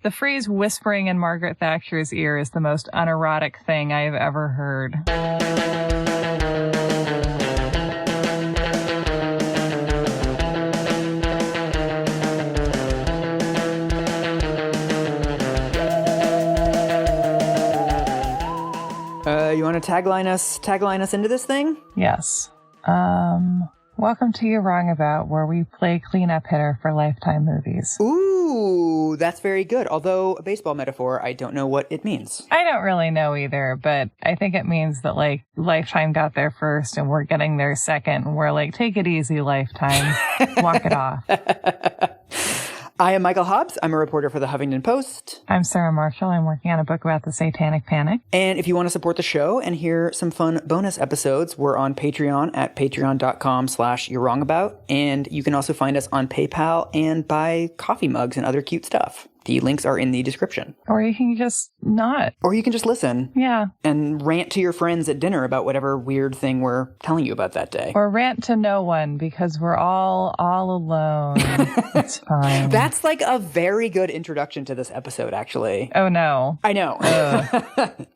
The phrase whispering in Margaret Thatcher's ear is the most unerotic thing I have ever heard. You want to tagline us into this thing? Yes. Welcome to You're Wrong About, where we play cleanup hitter for Lifetime movies. Ooh, that's very good. Although a baseball metaphor, I don't know what it means. I don't really know either, but I think it means that, like, Lifetime got there first and we're getting there second. And we're like, take it easy, Lifetime. Walk it off. I am Michael Hobbs. I'm a reporter for the Huffington Post. I'm Sarah Marshall. I'm working on a book about the Satanic Panic. And if you want to support the show and hear some fun bonus episodes, we're on Patreon at patreon.com/you'rewrongabout. And you can also find us on PayPal and buy coffee mugs and other cute stuff. The links are in the description. Or you can just not. Or you can just listen. Yeah. And rant to your friends at dinner about whatever weird thing we're telling you about that day. Or rant to no one because we're all alone. It's fine. That's like a very good introduction to this episode, actually. Oh, no. I know.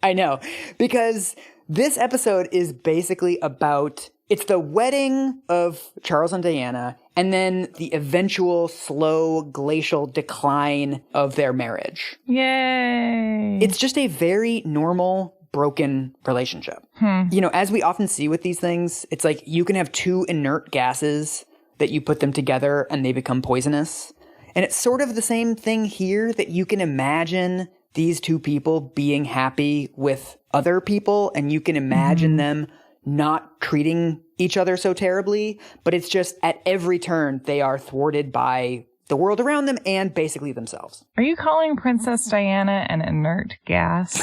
I know. Because this episode is basically about... It's the wedding of Charles and Diana, and then the eventual slow glacial decline of their marriage. Yay! It's just a very normal, broken relationship. You know, as we often see with these things, it's like you can have two inert gases that you put them together and they become poisonous. And it's sort of the same thing here, that you can imagine these two people being happy with other people, and you can imagine them not treating each other so terribly, but it's just at every turn they are thwarted by the world around them and basically themselves. Are you calling Princess Diana an inert gas?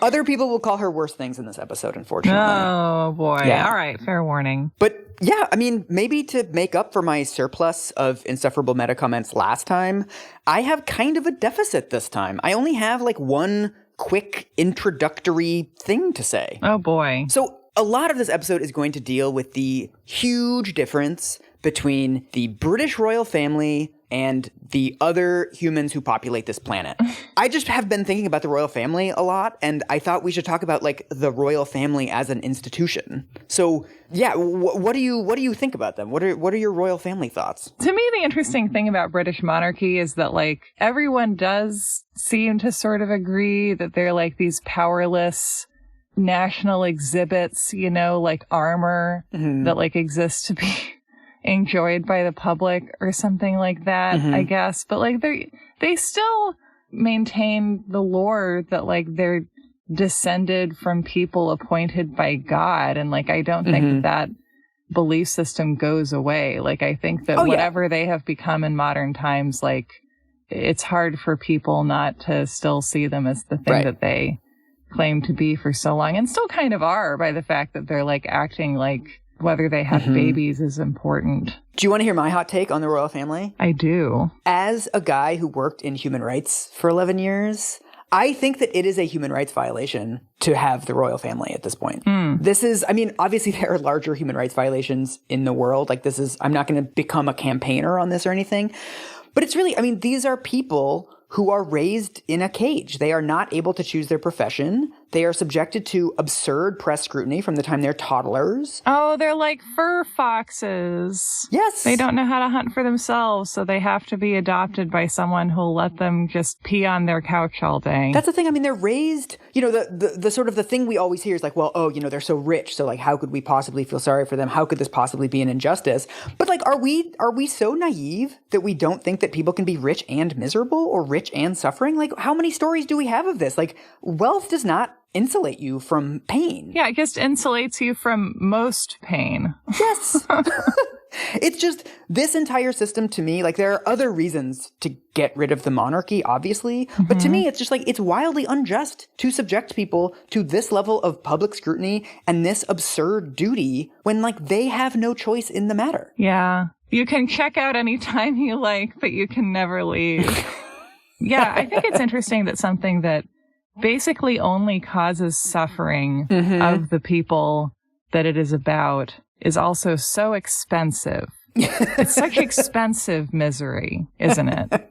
Other people will call her worse things in this episode, unfortunately. Oh, boy. Yeah. All right. Fair warning. But yeah, I mean, maybe to make up for my surplus of insufferable meta comments last time, I have kind of a deficit this time. I only have like one quick introductory thing to say. Oh, boy. So a lot of this episode is going to deal with the huge difference between the British royal family and the other humans who populate this planet. I just have been thinking about the royal family a lot, and I thought we should talk about like the royal family as an institution. So yeah, what do you think about them? What are your royal family thoughts? To me, the interesting thing about British monarchy is that like everyone does seem to sort of agree that they're like these powerless national exhibits, you know, like armor that like exists to be enjoyed by the public or something like that, I guess. But like they still maintain the lore that like they're descended from people appointed by God. And like, I don't think that belief system goes away. Like, I think that whatever they have become in modern times, like it's hard for people not to still see them as the thing that they claim to be for so long, and still kind of are, by the fact that they're like acting like whether they have babies is important. Do you want to hear my hot take on the royal family? I do. As a guy who worked in human rights for 11 years, I think that it is a human rights violation to have the royal family at this point. This is, I mean, obviously there are larger human rights violations in the world. Like this is, I'm not going to become a campaigner on this or anything, but it's really, I mean, these are people who are raised in a cage. They are not able to choose their profession. They are subjected to absurd press scrutiny from the time they're toddlers. Oh, they're like fur foxes. Yes. They don't know how to hunt for themselves, so they have to be adopted by someone who'll let them just pee on their couch all day. That's the thing. I mean, they're raised, you know, the sort of the thing we always hear is like, well, oh, you know, they're so rich. So like, how could we possibly feel sorry for them? How could this possibly be an injustice? But like, are we so naive that we don't think that people can be rich and miserable or rich and suffering? Like, how many stories do we have of this? Like, wealth does not insulate you from pain. Yeah, it just insulates you from most pain. Yes. It's just this entire system to me, like there are other reasons to get rid of the monarchy, obviously. But to me, it's just like, it's wildly unjust to subject people to this level of public scrutiny and this absurd duty when like they have no choice in the matter. Yeah. You can check out anytime you like, but you can never leave. Yeah, I think it's interesting that something that basically only causes suffering of the people that it is about is also so expensive. It's such expensive misery, isn't it?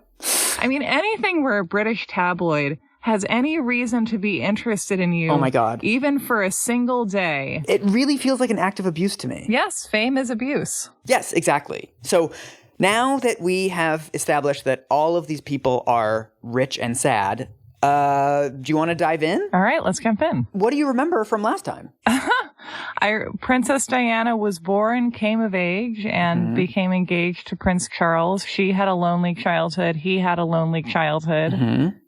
I mean, anything where a British tabloid has any reason to be interested in you. Oh my God. Even for a single day. It really feels like an act of abuse to me. Yes, fame is abuse. Yes, exactly. So now that we have established that all of these people are rich and sad, do you want to dive in? All right, let's jump in. What do you remember from last time? Princess Diana was born, came of age, and became engaged to Prince Charles. She had a lonely childhood. He had a lonely childhood.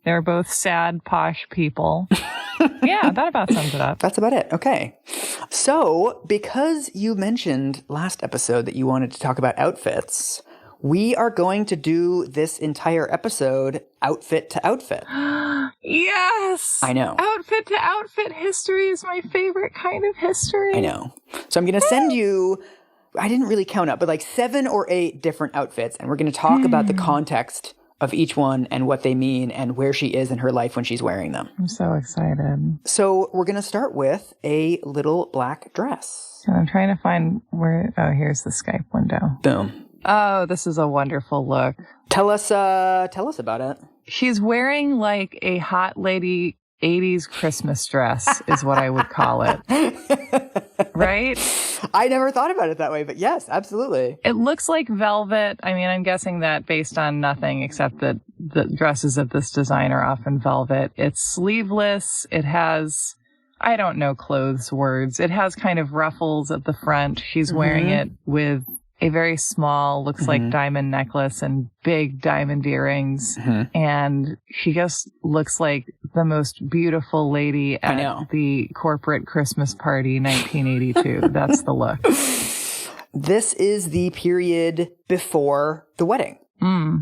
They were both sad, posh people. Yeah, that about sums it up. That's about it. Okay. So, because you mentioned last episode that you wanted to talk about outfits, we are going to do this entire episode outfit to outfit. Yes! I know. Outfit to outfit history is my favorite kind of history. I know. So I'm going to send you, I didn't really count up, but like 7 or 8 different outfits. And we're going to talk about the context of each one and what they mean and where she is in her life when she's wearing them. I'm so excited. So we're going to start with a little black dress. And I'm trying to find where, oh, here's the Skype window. Boom. Oh, this is a wonderful look. Tell us about it. She's wearing like a hot lady 80s Christmas dress is what I would call it. Right? I never thought about it that way, but yes, absolutely. It looks like velvet. I mean, I'm guessing that based on nothing except that the dresses of this design are often velvet. It's sleeveless. It has, I don't know clothes words. It has kind of ruffles at the front. She's wearing it with a very small, looks like diamond necklace and big diamond earrings. And she just looks like the most beautiful lady at the corporate Christmas party 1982. That's the look. This is the period before the wedding.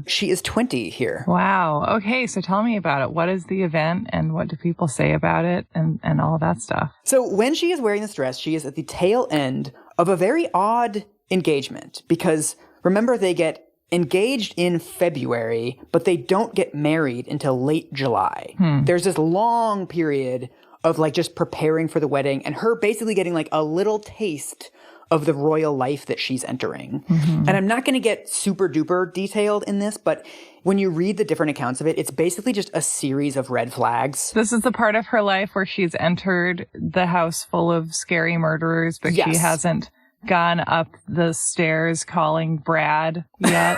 She is 20 here. Wow. Okay, so tell me about it. What is the event and what do people say about it and all that stuff? So when she is wearing this dress, she is at the tail end of a very odd engagement, because remember, they get engaged in February, but they don't get married until late July. There's this long period of like just preparing for the wedding and her basically getting like a little taste of the royal life that she's entering. And I'm not going to get super duper detailed in this, but when you read the different accounts of it, it's basically just a series of red flags. This is the part of her life where she's entered the house full of scary murderers, but she hasn't gone up the stairs calling Brad yet.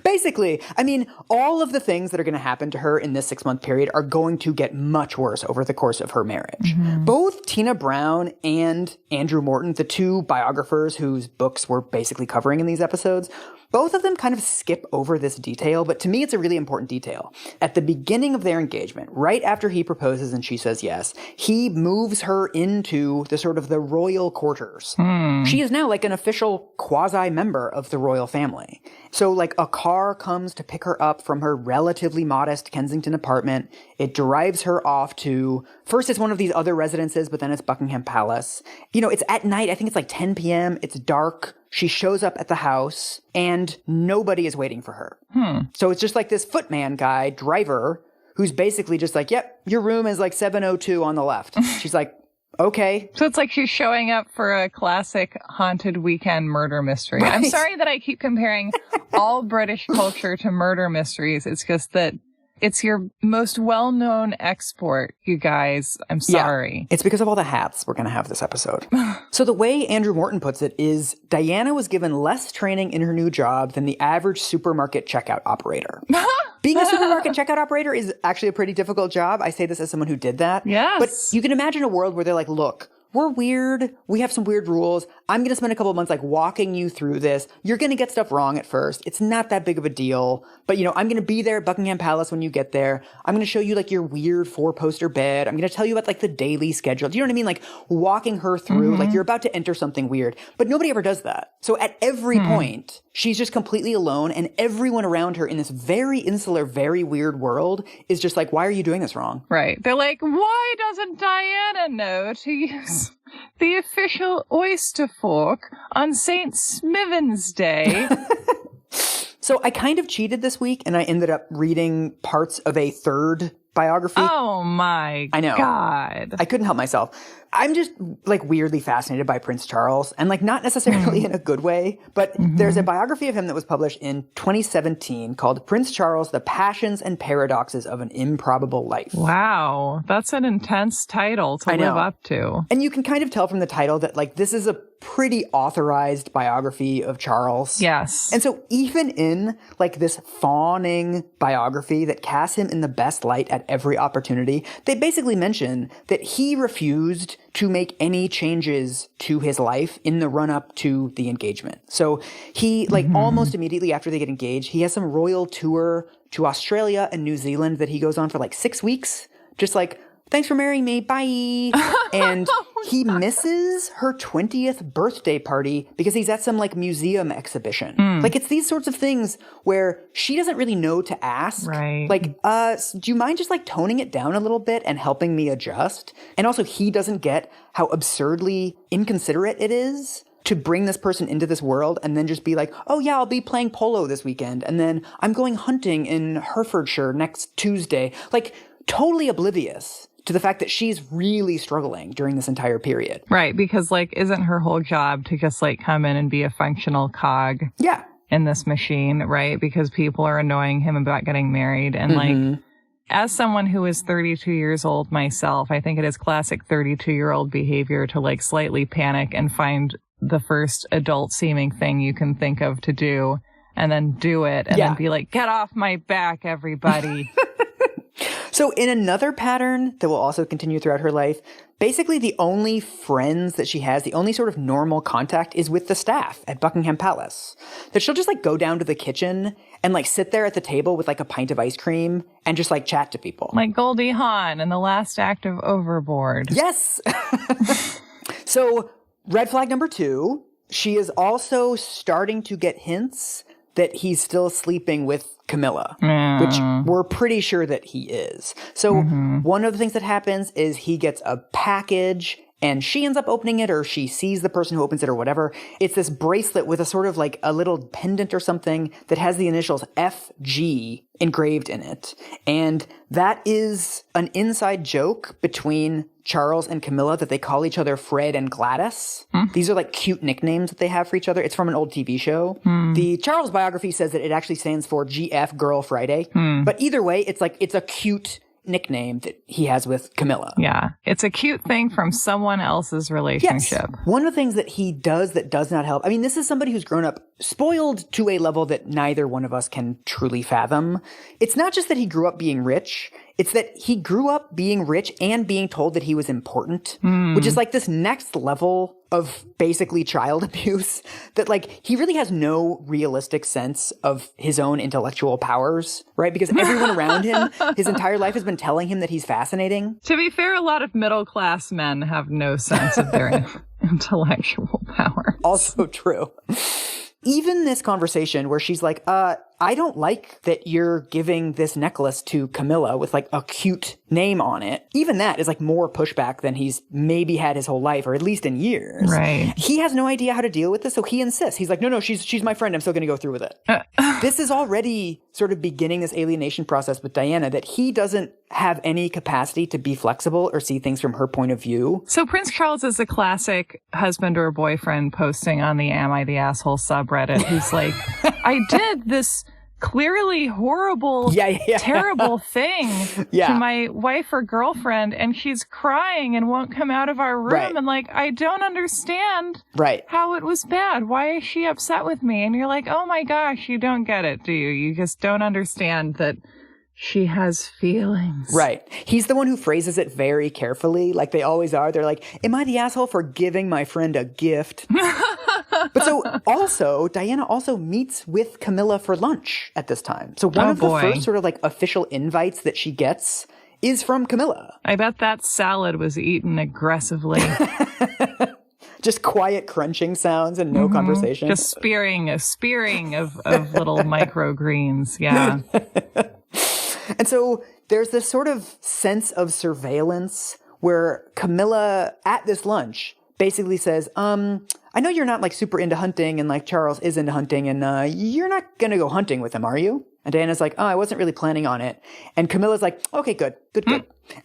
Basically, I mean, all of the things that are going to happen to her in this 6-month period are going to get much worse over the course of her marriage. Both Tina Brown and Andrew Morton, the two biographers whose books we're basically covering in these episodes, both of them kind of skip over this detail, but to me it's a really important detail. At the beginning of their engagement, right after he proposes and she says yes, he moves her into the sort of the royal quarters. She is now like an official quasi-member of the royal family. So like a car comes to pick her up from her relatively modest Kensington apartment. It drives her off to, first it's one of these other residences, but then it's Buckingham Palace. You know, it's at night. I think it's like 10 p.m. It's dark. She shows up at the house and nobody is waiting for her. So it's just like this footman guy, driver, who's basically just like, yep, your room is like 702 on the left. She's like, okay. So it's like she's showing up for a classic haunted weekend murder mystery. Right. I'm sorry that I keep comparing all British culture to murder mysteries. It's just that it's your most well-known export, you guys. I'm sorry. Yeah, it's because of all the hats we're going to have this episode. So the way Andrew Morton puts it is Diana was given less training in her new job than the average supermarket checkout operator. Being a supermarket checkout operator is actually a pretty difficult job. I say this as someone who did that. Yes. But you can imagine a world where they're like, look, we're weird. We have some weird rules. I'm going to spend a couple of months like walking you through this. You're going to get stuff wrong at first. It's not that big of a deal. But, you know, I'm going to be there at Buckingham Palace when you get there. I'm going to show you like your weird 4-poster bed. I'm going to tell you about like the daily schedule. Do you know what I mean? Like walking her through, like you're about to enter something weird. But nobody ever does that. So at every point, she's just completely alone. And everyone around her in this very insular, very weird world is just like, why are you doing this wrong? Right. They're like, why doesn't Diana know to use the official oyster fork on St. Smithens Day? So I kind of cheated this week and I ended up reading parts of a third biography. Oh my I know. God. I couldn't help myself. I'm just like weirdly fascinated by Prince Charles, and like not necessarily in a good way, but there's a biography of him that was published in 2017 called Prince Charles, The Passions and Paradoxes of an Improbable Life. Wow. That's an intense title to live up to. And you can kind of tell from the title that like this is a pretty authorized biography of Charles. Yes. And so even in like this fawning biography that casts him in the best light at every opportunity, they basically mention that he refused to make any changes to his life in the run-up to the engagement. So he, like, almost immediately after they get engaged, he has some royal tour to Australia and New Zealand that he goes on for, like, 6 weeks. Just like, thanks for marrying me, bye. And he misses her 20th birthday party because he's at some, like, museum exhibition. Like, it's these sorts of things where she doesn't really know to ask. Right. Like, do you mind just, like, toning it down a little bit and helping me adjust? And also, he doesn't get how absurdly inconsiderate it is to bring this person into this world and then just be like, oh yeah, I'll be playing polo this weekend. And then I'm going hunting in Herefordshire next Tuesday. Like, totally oblivious to the fact that she's really struggling during this entire period. Right, because, like, isn't her whole job to just, like, come in and be a functional cog in this machine, right? Because people are annoying him about getting married. And, like, as someone who is 32 years old myself, I think it is classic 32-year-old behavior to, like, slightly panic and find the first adult-seeming thing you can think of to do and then do it and then be like, get off my back, everybody. So in another pattern that will also continue throughout her life, basically the only friends that she has, the only sort of normal contact is with the staff at Buckingham Palace. That she'll just like go down to the kitchen and like sit there at the table with like a pint of ice cream and just like chat to people. Like Goldie Hawn in the last act of Overboard. Yes! So red flag number 2, she is also starting to get hints that he's still sleeping with Camilla, which we're pretty sure that he is. So one of the things that happens is he gets a package and she ends up opening it, or she sees the person who opens it or whatever. It's this bracelet with a sort of like a little pendant or something that has the initials FG engraved in it. And that is an inside joke between Charles and Camilla that they call each other Fred and Gladys. These are like cute nicknames that they have for each other. It's from an old TV show. The Charles biography says that it actually stands for GF Girl Friday. But either way, it's like, it's a cute nickname that he has with Camilla. Yeah. It's a cute thing from someone else's relationship. Yes. One of the things that he does that does not help, I mean, this is somebody who's grown up spoiled to a level that neither one of us can truly fathom. It's not just that he grew up being rich. It's that he grew up being rich and being told that he was important, which is like this next level of basically child abuse that like he really has no realistic sense of his own intellectual powers, right? Because everyone around him his entire life has been telling him that he's fascinating. To be fair, a lot of middle-class men have no sense of their intellectual power. Also true. Even this conversation where she's like, I don't like that you're giving this necklace to Camilla with like a cute name on it. Even that is like more pushback than he's maybe had his whole life, or at least in years. Right. He has no idea how to deal with this, so he insists. He's like, no, she's my friend. I'm still going to go through with it. This is already sort of beginning this alienation process with Diana, that he doesn't have any capacity to be flexible or see things from her point of view. So Prince Charles is a classic husband or boyfriend posting on the Am I the Asshole subreddit who's like, I did this clearly horrible, terrible thing to my wife or girlfriend, and she's crying and won't come out of our room. And like, I don't understand how it was bad. Why is she upset with me? And you're like, oh my gosh, you don't get it, do you? You just don't understand that she has feelings. Right. He's the one who phrases it very carefully, like they always are. They're like, am I the asshole for giving my friend a gift? But so also, Diana also meets with Camilla for lunch at this time. So one of the first sort of like official invites that she gets is from Camilla. I bet that salad was eaten aggressively. Just quiet crunching sounds and no conversation. Just spearing of little microgreens. Yeah. And so there's this sort of sense of surveillance where Camilla at this lunch basically says, I know you're not like super into hunting and like Charles is into hunting and you're not going to go hunting with him, are you? And Diana's like, oh, I wasn't really planning on it. And Camilla's like, okay, good.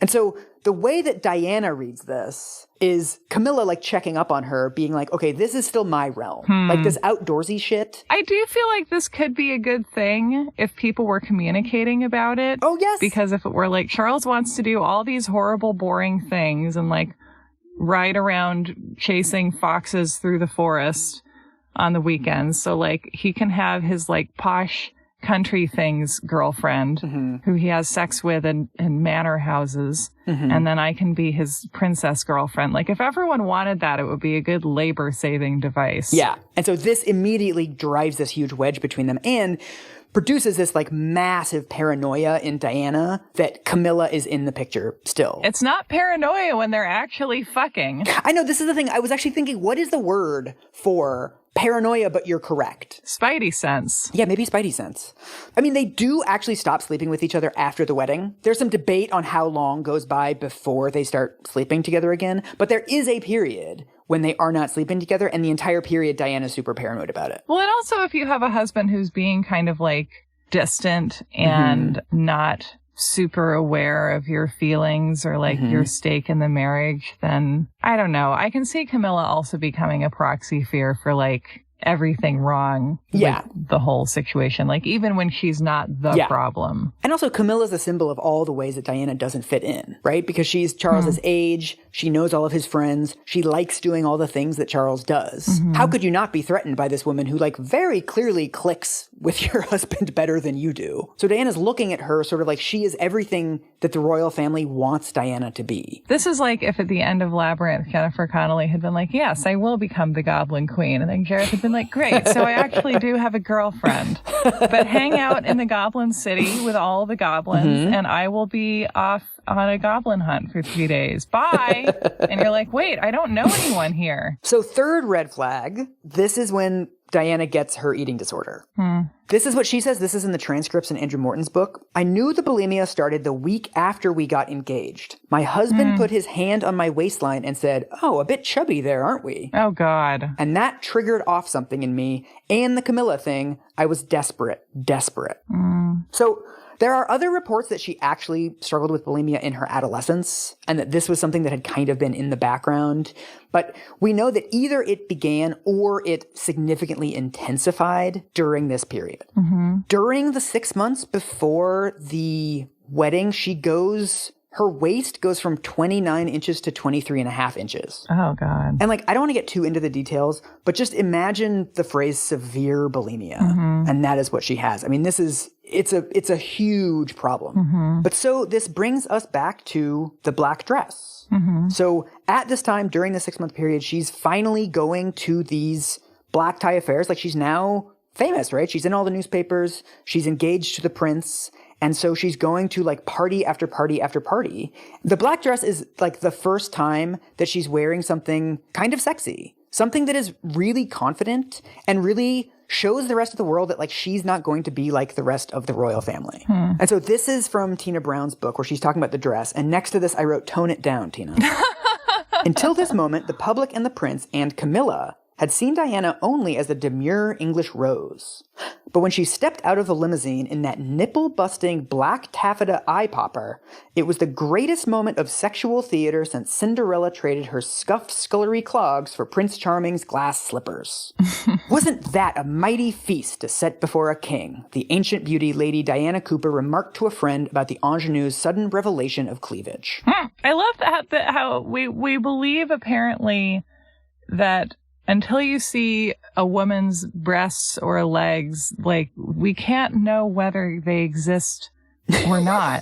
And so the way that Diana reads this is Camilla like checking up on her, being like, okay, this is still my realm. Like this outdoorsy shit. I do feel like this could be a good thing if people were communicating about it. Oh, yes. Because if it were like Charles wants to do all these horrible, boring things and like ride around chasing foxes through the forest on the weekends. So like he can have his like posh country things girlfriend who he has sex with in manor houses. And then I can be his princess girlfriend. Like if everyone wanted that, it would be a good labor saving device. Yeah. And so this immediately drives this huge wedge between them and produces this like massive paranoia in Diana that Camilla is in the picture still. It's not paranoia when they're actually fucking. I know, this is the thing. I was actually thinking, what is the word for paranoia, but you're correct? Spidey sense. Yeah, maybe Spidey sense. I mean, they do actually stop sleeping with each other after the wedding. There's some debate on how long goes by before they start sleeping together again, but there is a period when they are not sleeping together, and the entire period, Diana's super paranoid about it. Well, and also if you have a husband who's being kind of like distant and not super aware of your feelings or like your stake in the marriage, then I don't know. I can see Camilla also becoming a proxy fear for like everything wrong with the whole situation. Like even when she's not the problem. And also Camilla's a symbol of all the ways that Diana doesn't fit in, right? Because she's Charles's age. She knows all of his friends. She likes doing all the things that Charles does. How could you not be threatened by this woman who like very clearly clicks with your husband better than you do? So Diana's looking at her sort of like she is everything that the royal family wants Diana to be. This is like if at the end of Labyrinth, Jennifer Connelly had been like, yes, I will become the Goblin Queen. And then Gareth had been like, great, so I actually do have a girlfriend. But hang out in the Goblin City with all the goblins, and I will be off on a goblin hunt for 3 days. Bye. And you're like, wait, I don't know anyone here. So third red flag, this is when Diana gets her eating disorder. This is what she says. This is in the transcripts in Andrew Morton's book. I knew the bulimia started the week after we got engaged. My husband put his hand on my waistline and said, oh, a bit chubby there, aren't we? Oh, God. And that triggered off something in me. And the Camilla thing, I was desperate. So there are other reports that she actually struggled with bulimia in her adolescence and that this was something that had kind of been in the background. But we know that either it began or it significantly intensified during this period. During the 6 months before the wedding, her waist goes from 29 inches to 23 and a half inches. Oh, God. And like, I don't want to get too into the details, but just imagine the phrase severe bulimia. And that is what she has. I mean, it's a huge problem. But so this brings us back to the black dress. So at this time, during the 6 month period, she's finally going to these black tie affairs. Like she's now famous, right? She's in all the newspapers. She's engaged to the prince. And so she's going to like party after party after party. The black dress is like the first time that she's wearing something kind of sexy, something that is really confident and really shows the rest of the world that like she's not going to be like the rest of the royal family. And so this is from Tina Brown's book where she's talking about the dress. And next to this, I wrote, tone it down, Tina. Until this moment, the public and the prince and Camilla had seen Diana only as a demure English rose. But when she stepped out of the limousine in that nipple-busting black taffeta eye-popper, it was the greatest moment of sexual theater since Cinderella traded her scuffed scullery clogs for Prince Charming's glass slippers. Wasn't that a mighty feast to set before a king? The ancient beauty Lady Diana Cooper remarked to a friend about the ingenue's sudden revelation of cleavage. I love that how we believe apparently that until you see a woman's breasts or legs, like, we can't know whether they exist or not.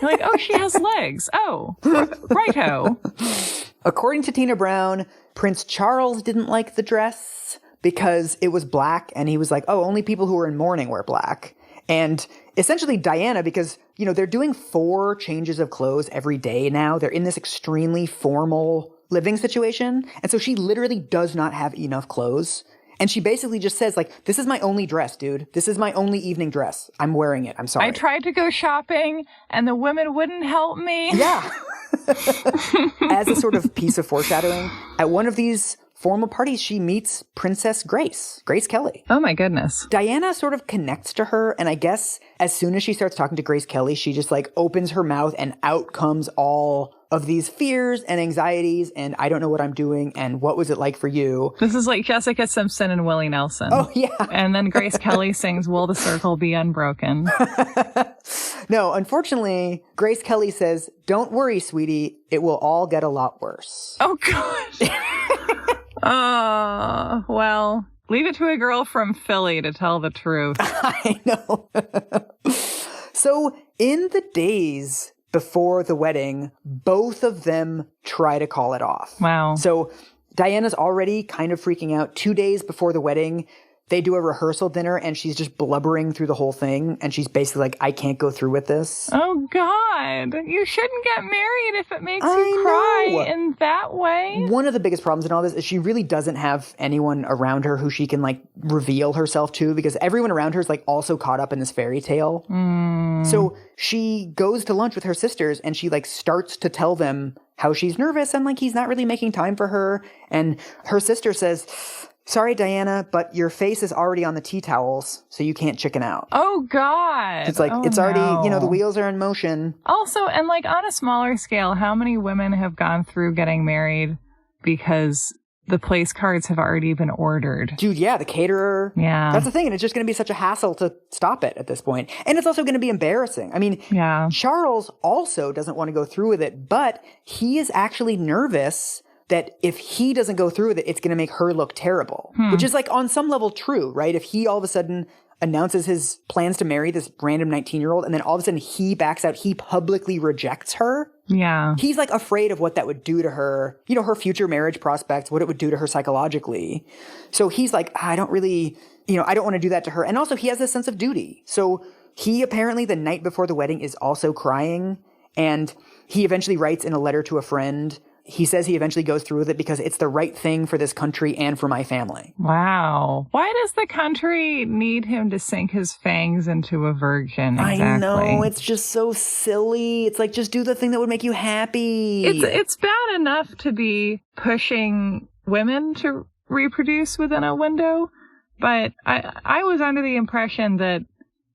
You're like, oh, she has legs. Oh, righto. According to Tina Brown, Prince Charles didn't like the dress because it was black, and he was like, oh, only people who are in mourning wear black. And essentially Diana, because, you know, they're doing 4 changes of clothes every day now. They're in this extremely formal living situation. And so she literally does not have enough clothes. And she basically just says, like, this is my only dress, dude. This is my only evening dress. I'm wearing it. I'm sorry. I tried to go shopping and the women wouldn't help me. Yeah. As a sort of piece of foreshadowing, at one of these formal parties, she meets Princess Grace Kelly. Oh my goodness. Diana sort of connects to her, and I guess as soon as she starts talking to Grace Kelly, she just like opens her mouth and out comes all of these fears and anxieties and I don't know what I'm doing and what was it like for you. This is like Jessica Simpson and Willie Nelson. Oh, yeah. And then Grace Kelly sings Will the Circle Be Unbroken? No, unfortunately, Grace Kelly says, don't worry, sweetie. It will all get a lot worse. Oh, gosh. Well, leave it to a girl from Philly to tell the truth. I know. So in the days before the wedding, both of them try to call it off. Wow. So Diana's already kind of freaking out. 2 days before the wedding, they do a rehearsal dinner and she's just blubbering through the whole thing. And she's basically like, I can't go through with this. Oh, God. You shouldn't get married if it makes you cry in that way. One of the biggest problems in all this is she really doesn't have anyone around her who she can like reveal herself to because everyone around her is like also caught up in this fairy tale. So she goes to lunch with her sisters and she like starts to tell them how she's nervous and like he's not really making time for her. And her sister says, sorry, Diana, but your face is already on the tea towels, so you can't chicken out. Oh, God. It's like, it's already, the wheels are in motion. Also, and like on a smaller scale, how many women have gone through getting married because the place cards have already been ordered? Dude, yeah, the caterer. Yeah. That's the thing, and it's just going to be such a hassle to stop it at this point. And it's also going to be embarrassing. I mean, yeah. Charles also doesn't want to go through with it, but he is actually nervous that if he doesn't go through with it, it's going to make her look terrible, which is like on some level true, right? If he all of a sudden announces his plans to marry this random 19-year-old and then all of a sudden he backs out, he publicly rejects her. Yeah. He's like afraid of what that would do to her, her future marriage prospects, what it would do to her psychologically. So he's like, I don't really, I don't want to do that to her. And also he has this sense of duty. So he apparently the night before the wedding is also crying, and he eventually writes in a letter to a friend. He says he eventually goes through with it because it's the right thing for this country and for my family. Wow. Why does the country need him to sink his fangs into a virgin? Exactly. I know. It's just so silly. It's like, just do the thing that would make you happy. It's bad enough to be pushing women to reproduce within a window, but I was under the impression that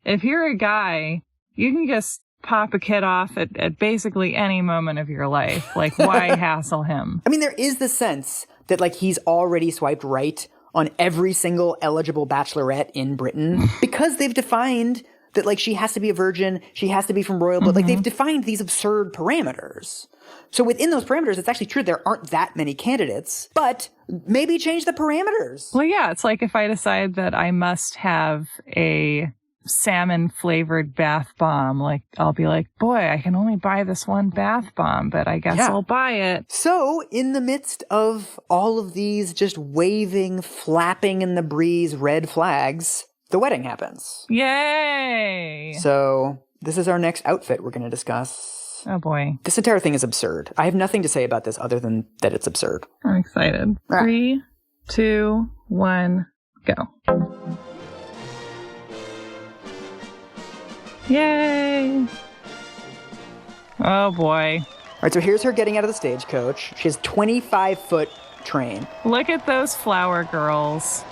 if you're a guy, you can just pop a kid off at basically any moment of your life. Like, why hassle him? I mean, there is the sense that, like, he's already swiped right on every single eligible bachelorette in Britain because they've defined that, like, she has to be a virgin, she has to be from royal blood. Like, they've defined these absurd parameters. So within those parameters, it's actually true there aren't that many candidates, but maybe change the parameters. Well, yeah, it's like if I decide that I must have a salmon flavored bath bomb, like I'll be like, boy, I can only buy this one bath bomb, but I guess I'll buy it. So in the midst of all of these just waving, flapping in the breeze red flags, the wedding happens. Yay! So this is our next outfit we're going to discuss. Oh boy. This entire thing is absurd. I have nothing to say about this other than that it's absurd. I'm excited. 3, 2, 1, go. Yay! Oh boy. All right, so here's her getting out of the stagecoach. She has 25-foot train. Look at those flower girls.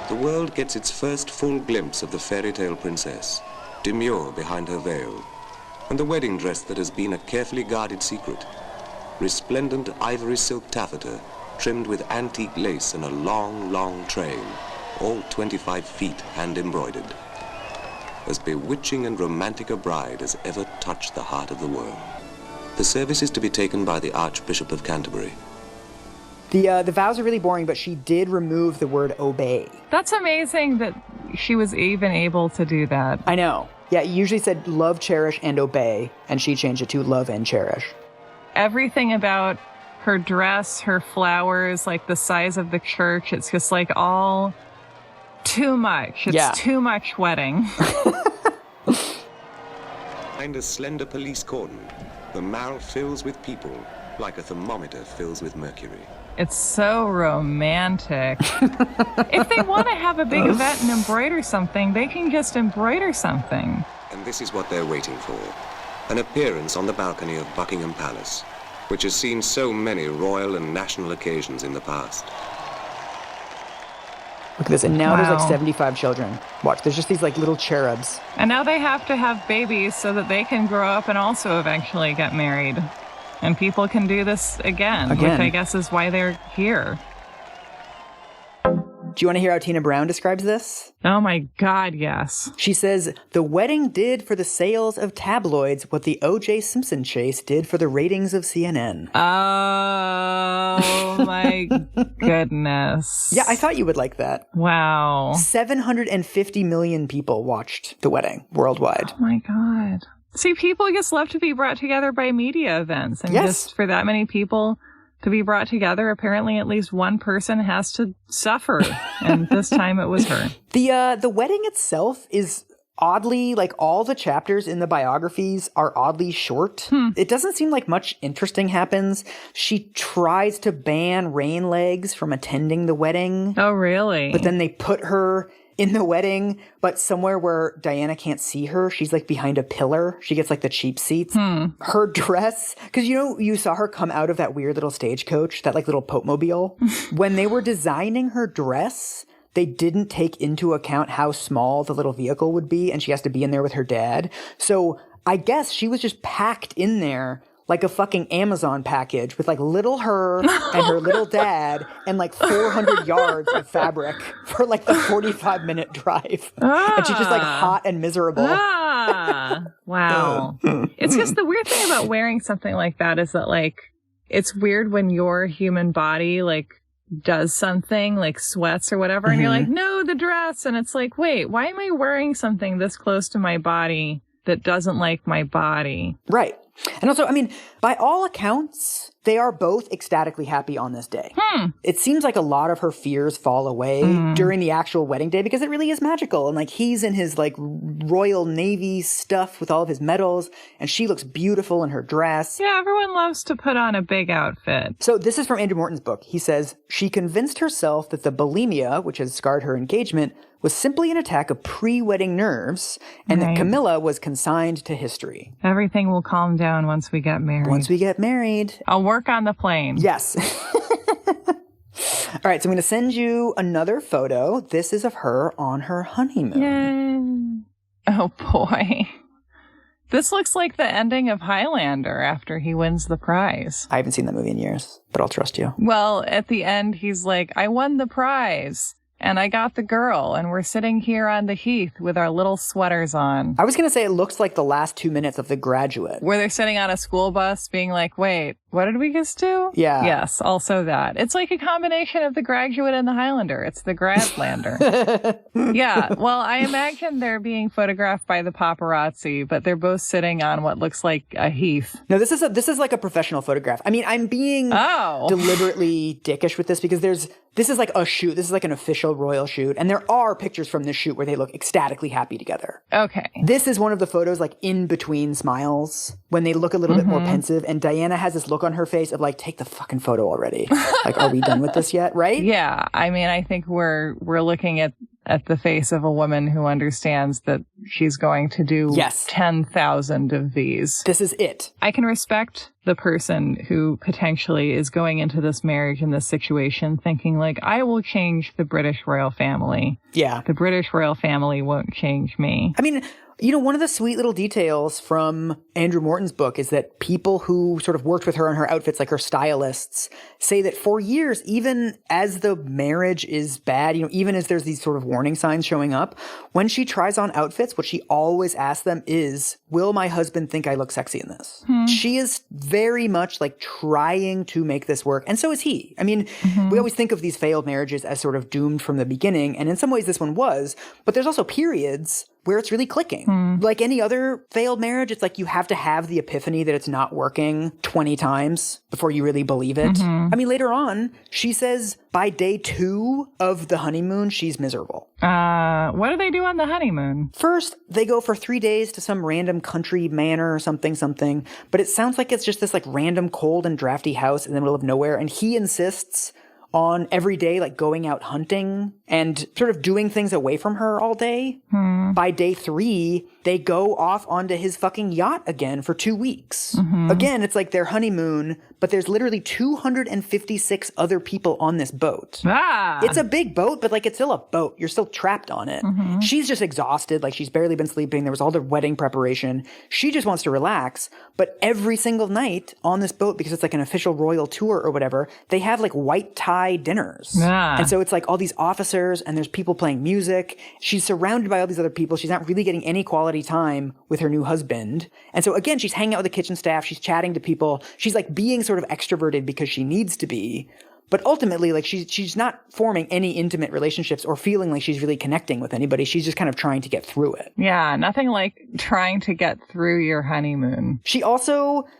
The world gets its first full glimpse of the fairy tale princess, demure behind her veil, and the wedding dress that has been a carefully guarded secret. Resplendent ivory silk taffeta, trimmed with antique lace and a long, long train, all 25 feet hand-embroidered. As bewitching and romantic a bride as ever touched the heart of the world. The service is to be taken by the Archbishop of Canterbury. The vows are really boring, but she did remove the word obey. That's amazing that she was even able to do that. I know. Yeah, it usually said love, cherish, and obey, and she changed it to love and cherish. Everything about her dress, her flowers, like the size of the church, it's just like all too much. It's too much wedding. Behind a slender police cordon, the mall fills with people, like a thermometer fills with mercury. It's so romantic. If they want to have a big event and embroider something, they can just embroider something. And this is what they're waiting for. An appearance on the balcony of Buckingham Palace, which has seen so many royal and national occasions in the past. Look at this. And now there's like Wow. 75 children. Watch, there's just these like little cherubs. And now they have to have babies so that they can grow up and also eventually get married. And people can do this again. Which I guess is why they're here. Do you want to hear how Tina Brown describes this? Oh my God, yes. She says, the wedding did for the sales of tabloids what the O.J. Simpson chase did for the ratings of CNN. Oh my goodness. Yeah, I thought you would like that. Wow. 750 million people watched the wedding worldwide. Oh my God. See, people just love to be brought together by media events. And just for that many people to be brought together, apparently at least one person has to suffer. And this time it was her. The wedding itself is oddly, like all the chapters in the biographies are oddly short. It doesn't seem like much interesting happens. She tries to ban Rain Legs from attending the wedding. Oh, really? But then they put her in the wedding, but somewhere where Diana can't see her. She's like behind a pillar. She gets like the cheap seats. Her dress, because you saw her come out of that weird little stagecoach, that like little Pope-mobile. When they were designing her dress, they didn't take into account how small the little vehicle would be, and she has to be in there with her dad. So I guess she was just packed in there like a fucking Amazon package with like little her and her little dad and like 400 yards of fabric for like the 45-minute drive. And she's just like hot and miserable. Wow. It's just the weird thing about wearing something like that is that like, it's weird when your human body like does something like sweats or whatever and you're like, no, the dress. And it's like, wait, why am I wearing something this close to my body that doesn't like my body? Right. And also, I mean, by all accounts, they are both ecstatically happy on this day. It seems like a lot of her fears fall away during the actual wedding day because it really is magical. And like he's in his like Royal Navy stuff with all of his medals and she looks beautiful in her dress. Yeah, everyone loves to put on a big outfit. So this is from Andrew Morton's book. He says, she convinced herself that the bulimia, which has scarred her engagement, was simply an attack of pre-wedding nerves and that Camilla was consigned to history. Everything will calm down once we get married. Once we get married. I'll work on the plane. Yes. All right, so I'm going to send you another photo. This is of her on her honeymoon. Yay. Oh, boy. This looks like the ending of Highlander after he wins the prize. I haven't seen that movie in years, but I'll trust you. Well, at the end, he's like, I won the prize. And I got the girl, and we're sitting here on the heath with our little sweaters on. I was going to say it looks like the last 2 minutes of The Graduate. Where they're sitting on a school bus being like, wait, what did we just do? Yeah. Yes, also that. It's like a combination of The Graduate and The Highlander. It's The Gradlander. Yeah, well, I imagine they're being photographed by the paparazzi, but they're both sitting on what looks like a heath. No, this is like a professional photograph. I mean, I'm being deliberately dickish with this because this is like a shoot. This is like an official royal shoot. And there are pictures from this shoot where they look ecstatically happy together. Okay. This is one of the photos like in between smiles when they look a little bit more pensive. And Diana has this look on her face of like, take the fucking photo already. Like, are we done with this yet? Right? Yeah. I mean, I think we're looking at the face of a woman who understands that she's going to do 10,000 of these. This is it. I can respect the person who potentially is going into this marriage in this situation thinking like, I will change the British royal family. Yeah. The British royal family won't change me. I mean, you know, one of the sweet little details from Andrew Morton's book is that people who sort of worked with her on her outfits, like her stylists, say that for years, even as the marriage is bad, you know, even as there's these sort of warning signs showing up, when she tries on outfits, what she always asks them is, will my husband think I look sexy in this? She is very much like trying to make this work. And so is he. I mean, we always think of these failed marriages as sort of doomed from the beginning. And in some ways this one was, but there's also periods where it's really clicking. Like any other failed marriage, it's like you have to have the epiphany that it's not working 20 times before you really believe it. I mean, later on, she says by day 2 of the honeymoon, she's miserable. What do they do on the honeymoon? First, they go for 3 days to some random country manor or something. But it sounds like it's just this like random cold and drafty house in the middle of nowhere. And he insists on every day, like going out hunting and sort of doing things away from her all day. By day 3, they go off onto his fucking yacht again for 2 weeks. Again, it's like their honeymoon, but there's literally 256 other people on this boat. It's a big boat, but like it's still a boat. You're still trapped on it. She's just exhausted. Like she's barely been sleeping. There was all the wedding preparation. She just wants to relax. But every single night on this boat, because it's like an official royal tour or whatever, they have like white tie dinners. And so it's like all these officers and there's people playing music. She's surrounded by all these other people. She's not really getting any quality time with her new husband. And so again, she's hanging out with the kitchen staff. She's chatting to people. She's like being sort of extroverted because she needs to be. But ultimately, like she's not forming any intimate relationships or feeling like she's really connecting with anybody. She's just kind of trying to get through it. Yeah, nothing like trying to get through your honeymoon.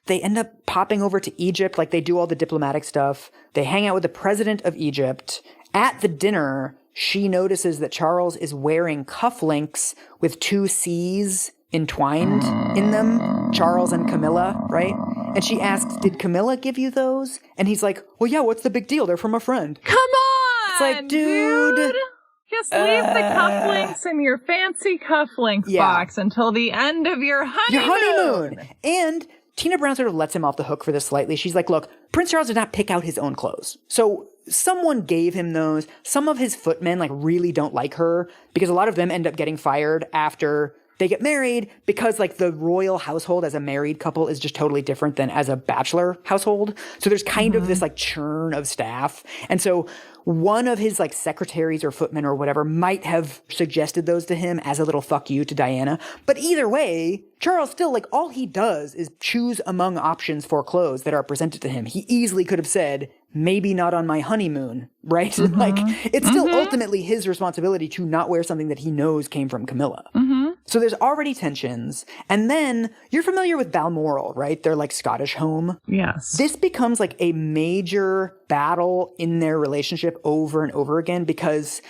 They end up popping over to Egypt. Like they do all the diplomatic stuff. They hang out with the president of Egypt. At the dinner, she notices that Charles is wearing cufflinks with 2 C's entwined in them. Charles and Camilla, right? And she asks, did Camilla give you those? And he's like, well, yeah, what's the big deal? They're from a friend. Come on! It's like, dude. Just leave the cufflinks in your fancy cufflinks box until the end of your honeymoon. And Tina Brown sort of lets him off the hook for this slightly. She's like, look, Prince Charles did not pick out his own clothes. So someone gave him those. Some of his footmen like really don't like her because a lot of them end up getting fired after they get married because like the royal household as a married couple is just totally different than as a bachelor household. So there's kind of this like churn of staff. And so one of his like secretaries or footmen or whatever might have suggested those to him as a little fuck you to Diana. But either way, Charles still like all he does is choose among options for clothes that are presented to him. He easily could have said, maybe not on my honeymoon, right? Like it's still ultimately his responsibility to not wear something that he knows came from Camilla. So there's already tensions. And then you're familiar with Balmoral, right? Their like Scottish home. Yes. This becomes like a major battle in their relationship over and over again because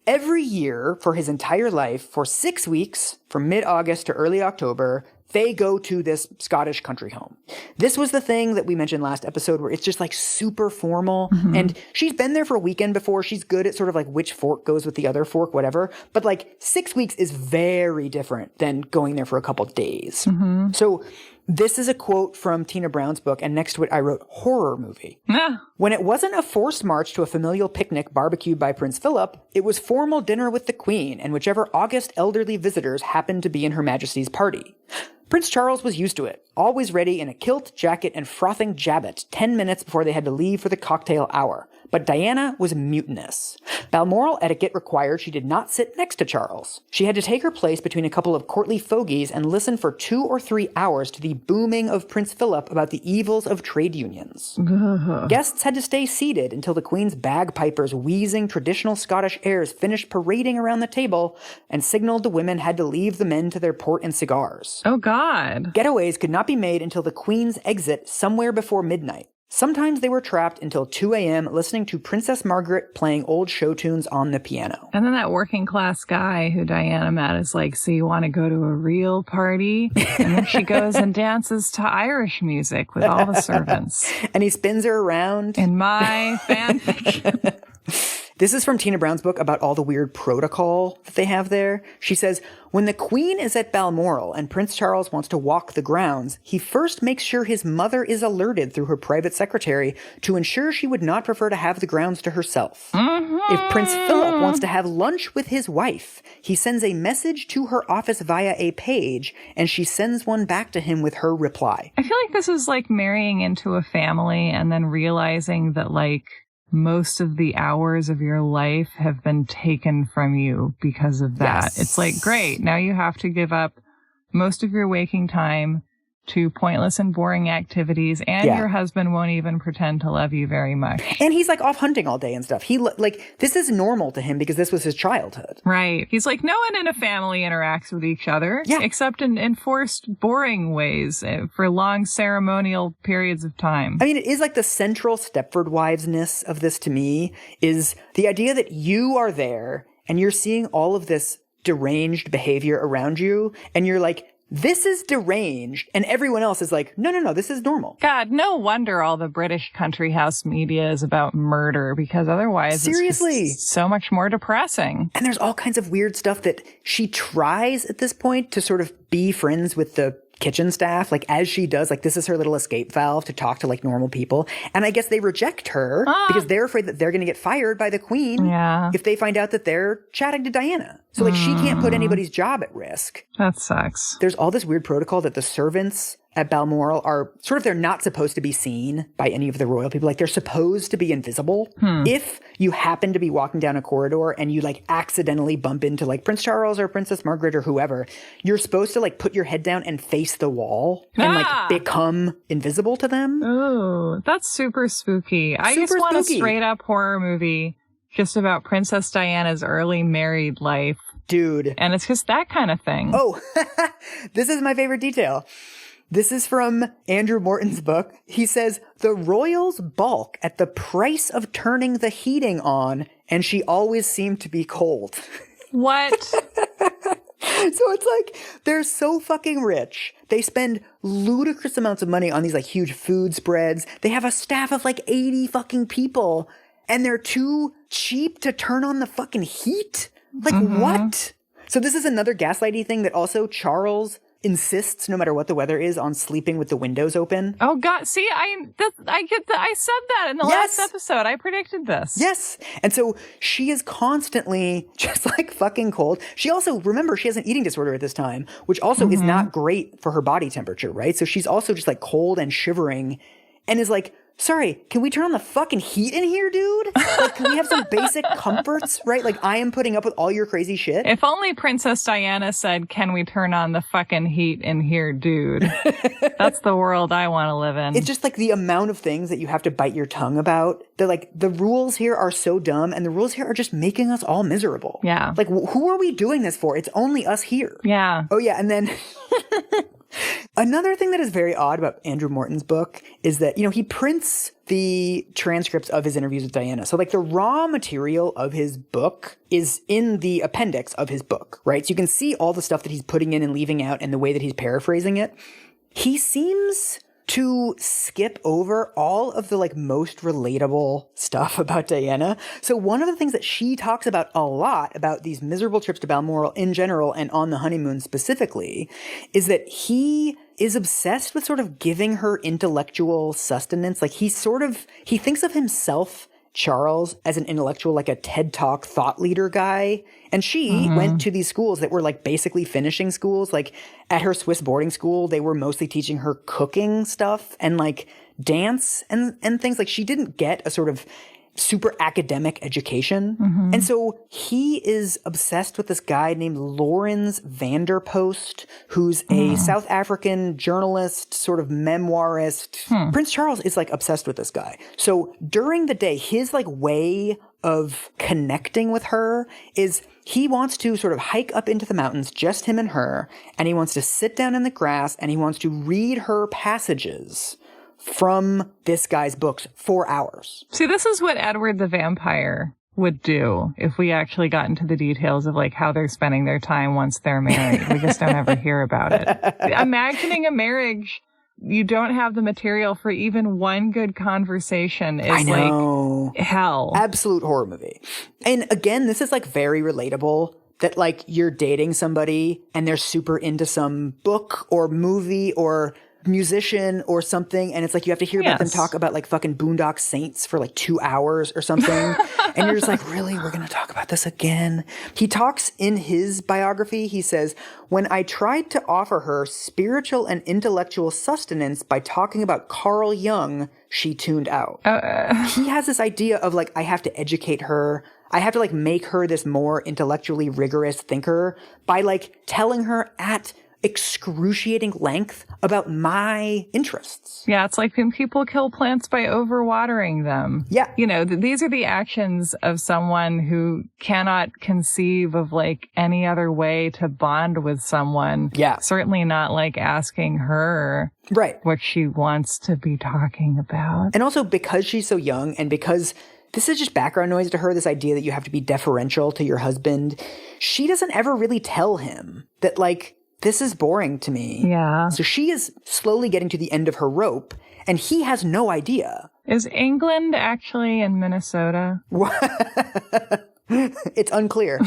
every year for his entire life, for 6 weeks, from mid-August to early October, they go to this Scottish country home. This was the thing that we mentioned last episode where it's just like super formal. And she's been there for a weekend before. She's good at sort of like which fork goes with the other fork, whatever. But like 6 weeks is very different than going there for a couple of days. So this is a quote from Tina Brown's book, and next to it I wrote horror movie. When it wasn't a forced march to a familial picnic barbecued by Prince Philip, it was formal dinner with the Queen and whichever august elderly visitors happened to be in Her Majesty's party. Prince Charles was used to it, always ready in a kilt, jacket, and frothing jabot 10 minutes before they had to leave for the cocktail hour. But Diana was mutinous. Balmoral etiquette required she did not sit next to Charles. She had to take her place between a couple of courtly fogies and listen for 2 or 3 hours to the booming of Prince Philip about the evils of trade unions. Guests had to stay seated until the Queen's bagpipers wheezing traditional Scottish airs finished parading around the table and signaled the women had to leave the men to their port and cigars. Oh, God. Getaways could not be made until the Queen's exit somewhere before midnight. Sometimes they were trapped until 2 a.m. listening to Princess Margaret playing old show tunes on the piano. And then that working class guy who Diana met is like, so you want to go to a real party? And then she goes and dances to Irish music with all the servants. And he spins her around. In my fanfiction. This is from Tina Brown's book about all the weird protocol that they have there. She says, when the Queen is at Balmoral and Prince Charles wants to walk the grounds, he first makes sure his mother is alerted through her private secretary to ensure she would not prefer to have the grounds to herself. If Prince Philip wants to have lunch with his wife, he sends a message to her office via a page, and she sends one back to him with her reply. I feel like this is like marrying into a family and then realizing that like most of the hours of your life have been taken from you because of that. Yes. It's like, great, now you have to give up most of your waking time to pointless and boring activities, and your husband won't even pretend to love you very much. And he's like off hunting all day and stuff. He like, this is normal to him because this was his childhood. Right. He's like, no one in a family interacts with each other except in enforced boring ways for long ceremonial periods of time. I mean, it is like the central Stepford Wives-ness of this to me is the idea that you are there and you're seeing all of this deranged behavior around you and you're like this is deranged. And everyone else is like, no, this is normal. God, no wonder all the British country house media is about murder, because otherwise seriously, it's so much more depressing. And there's all kinds of weird stuff that she tries at this point to sort of be friends with the kitchen staff, like as she does, like this is her little escape valve to talk to like normal people. And I guess they reject her because they're afraid that they're going to get fired by the queen if they find out that they're chatting to Diana. So like she can't put anybody's job at risk. That sucks. There's all this weird protocol that the servants at Balmoral are sort of, they're not supposed to be seen by any of the royal people. Like they're supposed to be invisible. If you happen to be walking down a corridor and you like accidentally bump into like Prince Charles or Princess Margaret or whoever, you're supposed to like put your head down and face the wall and like become invisible to them. Oh, that's super spooky. I just want a straight up horror movie just about Princess Diana's early married life. Dude. And it's just that kind of thing. Oh, this is my favorite detail. This is from Andrew Morton's book. He says, the royals balk at the price of turning the heating on, and she always seemed to be cold. What? So it's like, they're so fucking rich. They spend ludicrous amounts of money on these like huge food spreads. They have a staff of like 80 fucking people, and they're too cheap to turn on the fucking heat? Like what? So this is another gaslighty thing that also Charles insists, no matter what the weather is, on sleeping with the windows open. Oh God! See, I said that in the last episode. I predicted this. Yes, and so she is constantly just like fucking cold. She also, remember, she has an eating disorder at this time, which also is not great for her body temperature, right? So she's also just like cold and shivering, and is like, sorry, can we turn on the fucking heat in here, dude? Like, can we have some basic comforts, right? Like, I am putting up with all your crazy shit. If only Princess Diana said, can we turn on the fucking heat in here, dude? That's the world I want to live in. It's just like the amount of things that you have to bite your tongue about. They're like, the rules here are so dumb, and the rules here are just making us all miserable. Yeah. Like, who are we doing this for? It's only us here. Yeah. Oh, yeah, and then... Another thing that is very odd about Andrew Morton's book is that, you know, he prints the transcripts of his interviews with Diana. So like the raw material of his book is in the appendix of his book, right? So you can see all the stuff that he's putting in and leaving out and the way that he's paraphrasing it. He seems to skip over all of the like most relatable stuff about Diana. So one of the things that she talks about a lot about these miserable trips to Balmoral in general and on the honeymoon specifically is that he is obsessed with sort of giving her intellectual sustenance. Like he thinks of himself, Charles, as an intellectual, like a TED Talk thought leader guy. And she went to these schools that were like basically finishing schools. Like at her Swiss boarding school, they were mostly teaching her cooking stuff and like dance and things. Like she didn't get a sort of super academic education. And so he is obsessed with this guy named Laurens Vanderpost, who's a South African journalist, sort of memoirist. Prince Charles is like obsessed with this guy. So during the day, his like way of connecting with her is he wants to sort of hike up into the mountains, just him and her, and he wants to sit down in the grass and he wants to read her passages from this guy's books for hours. See, this is what Edward the Vampire would do if we actually got into the details of like how they're spending their time once they're married. We just don't ever hear about it. Imagining a marriage, you don't have the material for even one good conversation is like hell. Absolute horror movie. And again, this is like very relatable. That like you're dating somebody and they're super into some book or movie or musician or something, and it's like you have to hear about them talk about like fucking Boondock Saints for like 2 hours or something. And you're just like, really? We're gonna talk about this again? He talks in his biography, he says, when I tried to offer her spiritual and intellectual sustenance by talking about Carl Jung, she tuned out. He has this idea of like, I have to educate her. I have to like make her this more intellectually rigorous thinker by like telling her at excruciating length about my interests. Yeah, it's like when people kill plants by overwatering them. Yeah. You know, these are the actions of someone who cannot conceive of like any other way to bond with someone. Yeah. Certainly not like asking her what she wants to be talking about. And also because she's so young and because this is just background noise to her, this idea that you have to be deferential to your husband, she doesn't ever really tell him that like this is boring to me. Yeah. So she is slowly getting to the end of her rope, and he has no idea. Is England actually in Minnesota? It's unclear.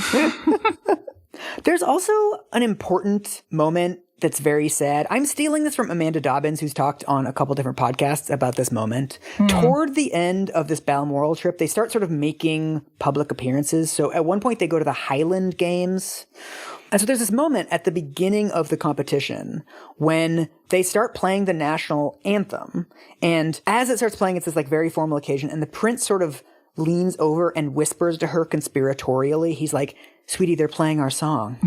There's also an important moment that's very sad. I'm stealing this from Amanda Dobbins, who's talked on a couple different podcasts about this moment. Toward the end of this Balmoral trip, they start sort of making public appearances. So at one point, they go to the Highland Games. And so there's this moment at the beginning of the competition when they start playing the national anthem. And as it starts playing, it's this like very formal occasion. And the prince sort of leans over and whispers to her conspiratorially. He's like, "Sweetie, they're playing our song."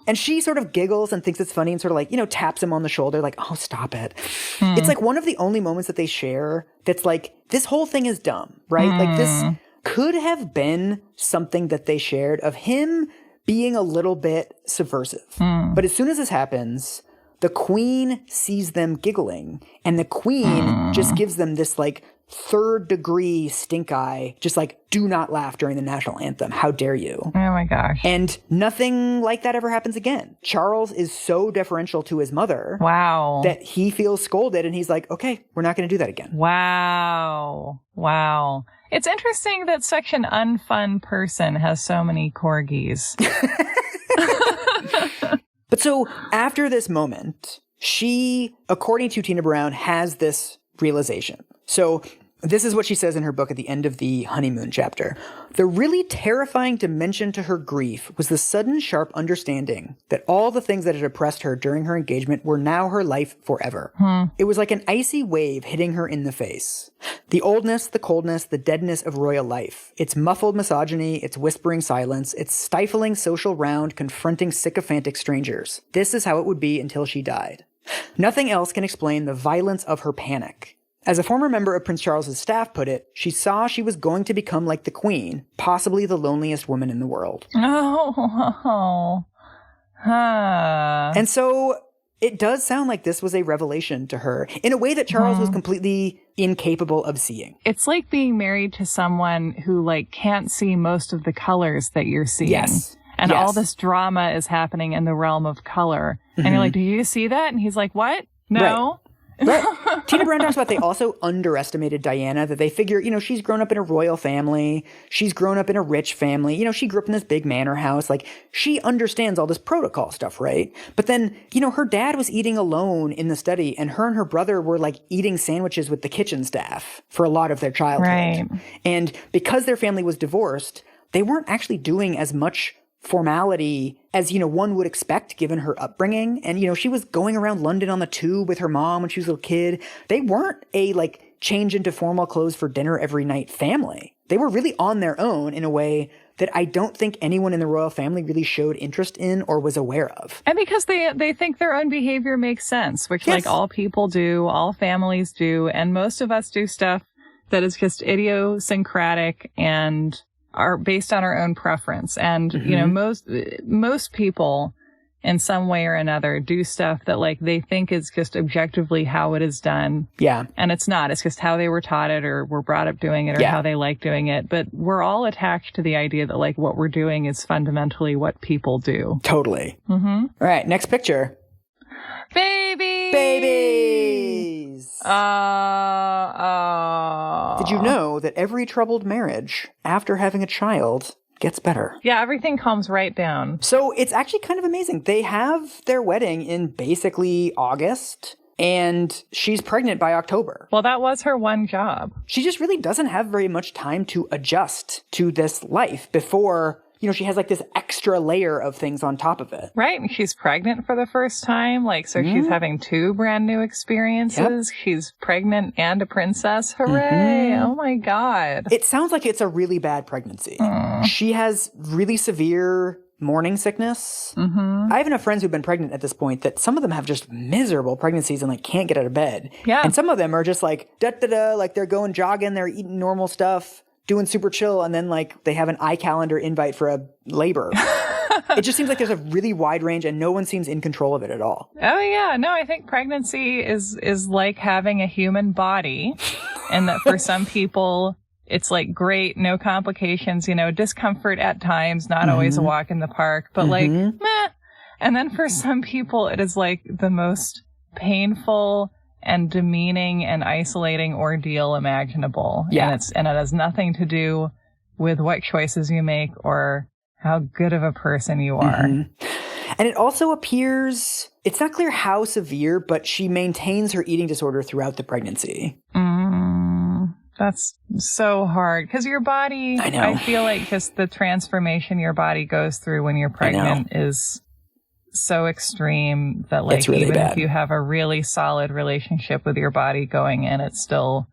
And she sort of giggles and thinks it's funny and sort of like, taps him on the shoulder like, "Oh, stop it." It's like one of the only moments that they share that's like, this whole thing is dumb, right? Like this could have been something that they shared of him being a little bit subversive. But as soon as this happens, the queen sees them giggling and the queen just gives them this like third degree stink eye, just like, do not laugh during the national anthem. How dare you? Oh my gosh. And nothing like that ever happens again. Charles is so deferential to his mother. Wow. That he feels scolded and he's like, okay, we're not going to do that again. Wow. Wow. It's interesting that such an unfun person has so many corgis. But so after this moment, she, according to Tina Brown, has this realization. So this is what she says in her book at the end of the honeymoon chapter. The really terrifying dimension to her grief was the sudden sharp understanding that all the things that had oppressed her during her engagement were now her life forever. It was like an icy wave hitting her in the face. The oldness, the coldness, the deadness of royal life. Its muffled misogyny, its whispering silence, its stifling social round confronting sycophantic strangers. This is how it would be until she died. Nothing else can explain the violence of her panic. As a former member of Prince Charles's staff put it, she saw she was going to become like the Queen, possibly the loneliest woman in the world. Oh. And so it does sound like this was a revelation to her in a way that Charles was completely incapable of seeing. It's like being married to someone who like can't see most of the colors that you're seeing. Yes. And all this drama is happening in the realm of color. And you're like, "Do you see that?" And he's like, "What? No." Right. Tina Brown talks about they also underestimated Diana, that they figure, she's grown up in a royal family. She's grown up in a rich family. She grew up in this big manor house. Like, she understands all this protocol stuff, right? But then, her dad was eating alone in the study, and her brother were, like, eating sandwiches with the kitchen staff for a lot of their childhood. Right. And because their family was divorced, they weren't actually doing as much formality as, one would expect given her upbringing. And, she was going around London on the tube with her mom when she was a little kid. They weren't a, like, change into formal clothes for dinner every night family. They were really on their own in a way that I don't think anyone in the royal family really showed interest in or was aware of. And because they think their own behavior makes sense, which like all people do, all families do, and most of us do stuff that is just idiosyncratic and are based on our own preference. And, most people in some way or another do stuff that like they think is just objectively how it is done. Yeah. And it's not. It's just how they were taught it or were brought up doing it or how they like doing it. But we're all attached to the idea that like what we're doing is fundamentally what people do. Totally. All right. Next picture. Babies! Did you know that every troubled marriage after having a child gets better? Yeah, everything calms right down. So it's actually kind of amazing. They have their wedding in basically August, and she's pregnant by October. Well, that was her one job. She just really doesn't have very much time to adjust to this life before she has like this extra layer of things on top of it. Right. And she's pregnant for the first time. Like, so she's having 2 brand new experiences. Yep. She's pregnant and a princess. Hooray. Oh my God. It sounds like it's a really bad pregnancy. She has really severe morning sickness. I have enough friends who've been pregnant at this point that some of them have just miserable pregnancies and like can't get out of bed. Yeah. And some of them are just like, like they're going jogging, they're eating normal stuff, doing super chill, and then like they have an iCalendar invite for a labor. It just seems like there's a really wide range and no one seems in control of it at all. Oh yeah. No, I think pregnancy is like having a human body, and that for some people it's like great, no complications, discomfort at times, not always a walk in the park, but like, meh. And then for some people, it is like the most painful and demeaning and isolating ordeal imaginable. Yeah. And it has nothing to do with what choices you make or how good of a person you are. Mm-hmm. And it also appears, it's not clear how severe, but she maintains her eating disorder throughout the pregnancy. That's so hard because your body, I know. I feel like just the transformation your body goes through when you're pregnant is so extreme that like it's really even bad. if you have a really solid relationship with your body going in, it's still,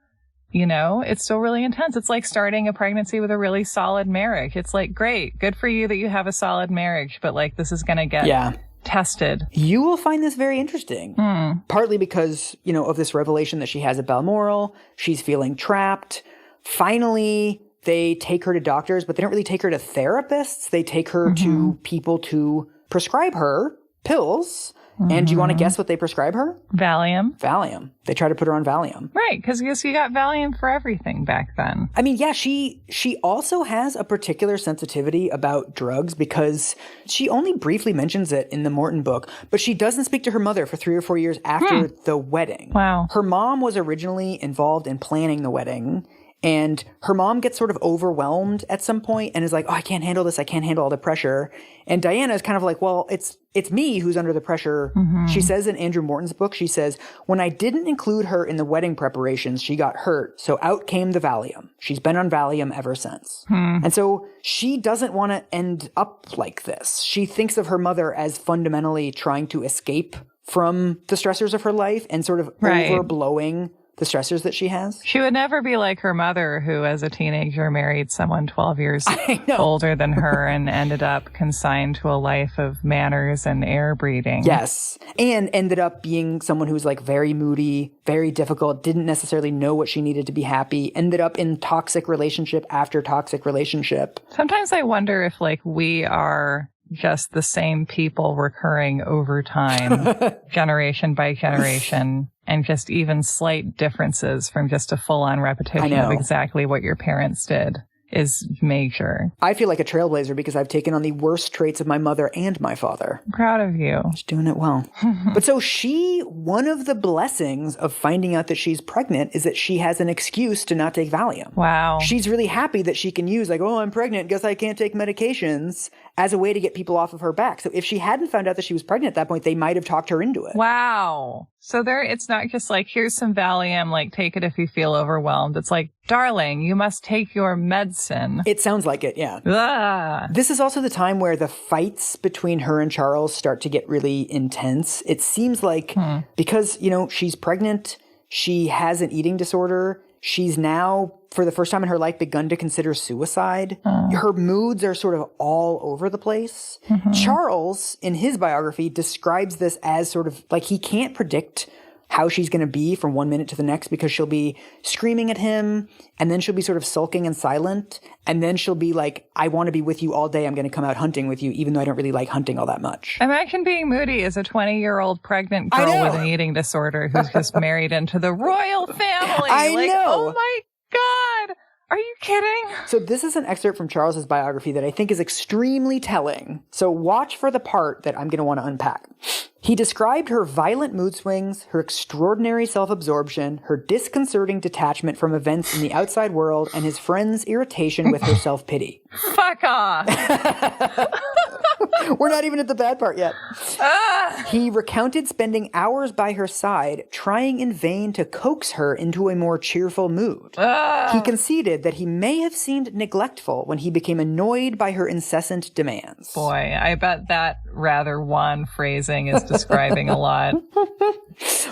it's still really intense. It's like starting a pregnancy with a really solid marriage. It's like, great, good for you that you have a solid marriage, but like this is going to get tested. You will find this very interesting. Partly because, of this revelation that she has at Balmoral. She's feeling trapped. Finally, they take her to doctors, but they don't really take her to therapists. They take her to people to prescribe her pills. And do you want to guess what they prescribe her? Valium. They try to put her on Valium. Right, because you got Valium for everything back then. I mean, yeah, she also has a particular sensitivity about drugs because she only briefly mentions it in the Morton book, but she doesn't speak to her mother for 3 or 4 years after the wedding. Wow. Her mom was originally involved in planning the wedding. And her mom gets sort of overwhelmed at some point and is like, oh, I can't handle this. I can't handle all the pressure. And Diana is kind of like, well, it's me who's under the pressure. She says in Andrew Morton's book, she says, when I didn't include her in the wedding preparations, she got hurt. So out came the Valium. She's been on Valium ever since. And so she doesn't want to end up like this. She thinks of her mother as fundamentally trying to escape from the stressors of her life and sort of overblowing the stressors that she has. She would never be like her mother, who as a teenager married someone 12 years older than her and ended up consigned to a life of manners and air breeding. Yes. And ended up being someone who's like very moody, very difficult, didn't necessarily know what she needed to be happy, ended up in toxic relationship after toxic relationship. Sometimes I wonder if like we are just the same people recurring over time, generation by generation, and just even slight differences from just a full-on repetition of exactly what your parents did is major. I feel like a trailblazer because I've taken on the worst traits of my mother and my father. I'm proud of you. She's doing it well. But so one of the blessings of finding out that she's pregnant is that she has an excuse to not take Valium. Wow. She's really happy that she can use like, oh, I'm pregnant, guess I can't take medications as a way to get people off of her back. So if she hadn't found out that she was pregnant at that point, they might have talked her into it. Wow. So it's not just like, here's some Valium, like take it if you feel overwhelmed. It's like, darling, you must take your medicine. It sounds like it, yeah. Ah. This is also the time where the fights between her and Charles start to get really intense. It seems like because, she's pregnant, she has an eating disorder, she's now, for the first time in her life, begun to consider suicide. Her moods are sort of all over the place. Charles, in his biography, describes this as sort of like he can't predict how she's going to be from one minute to the next because she'll be screaming at him and then she'll be sort of sulking and silent. And then she'll be like, I want to be with you all day. I'm going to come out hunting with you, even though I don't really like hunting all that much. Imagine being moody as a 20-year-old pregnant girl with an eating disorder who's just married into the royal family. I know. Oh my God. Are you kidding? So this is an excerpt from Charles's biography that I think is extremely telling. So watch for the part that I'm going to want to unpack. He described her violent mood swings, her extraordinary self-absorption, her disconcerting detachment from events in the outside world, and his friend's irritation with her self-pity. Fuck off. We're not even at the bad part yet. He recounted spending hours by her side, trying in vain to coax her into a more cheerful mood. He conceded that he may have seemed neglectful when he became annoyed by her incessant demands. Boy, I bet that rather wan phrasing is describing a lot.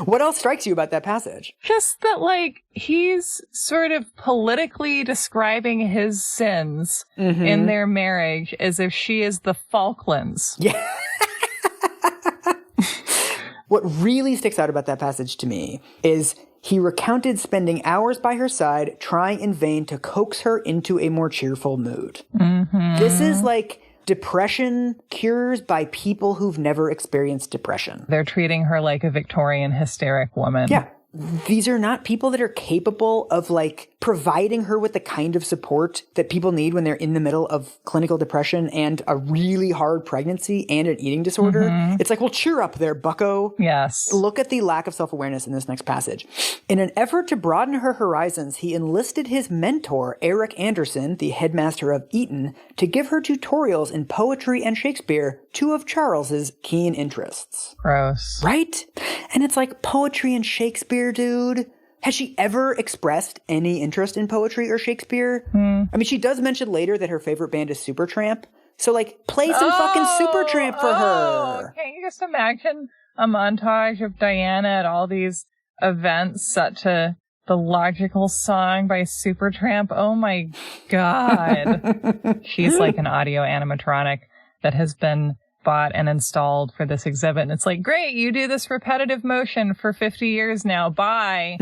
What else strikes you about that passage? Just that, like, he's sort of politically describing his sins in their marriage as if she is the Falklands. Yeah. What really sticks out about that passage to me is he recounted spending hours by her side, trying in vain to coax her into a more cheerful mood. This is like depression cures by people who've never experienced depression. They're treating her like a Victorian hysteric woman. Yeah. these are not people that are capable of like providing her with the kind of support that people need when they're in the middle of clinical depression and a really hard pregnancy and an eating disorder. It's like, well, cheer up there, bucko. Yes. Look at the lack of self-awareness in this next passage. In an effort to broaden her horizons, he enlisted his mentor, Eric Anderson, the headmaster of Eton, to give her tutorials in poetry and Shakespeare, two of Charles's keen interests. Gross. Right? And it's like, poetry and Shakespeare, dude. Has she ever expressed any interest in poetry or Shakespeare? I mean, she does mention later that her favorite band is Supertramp. So, like, play some fucking Supertramp for her. Can't you just imagine a montage of Diana at all these events set to the logical song by Supertramp? Oh my God. She's like an audio animatronic that has been bought and installed for this exhibit. And it's like, great, you do this repetitive motion for 50 years now. Bye.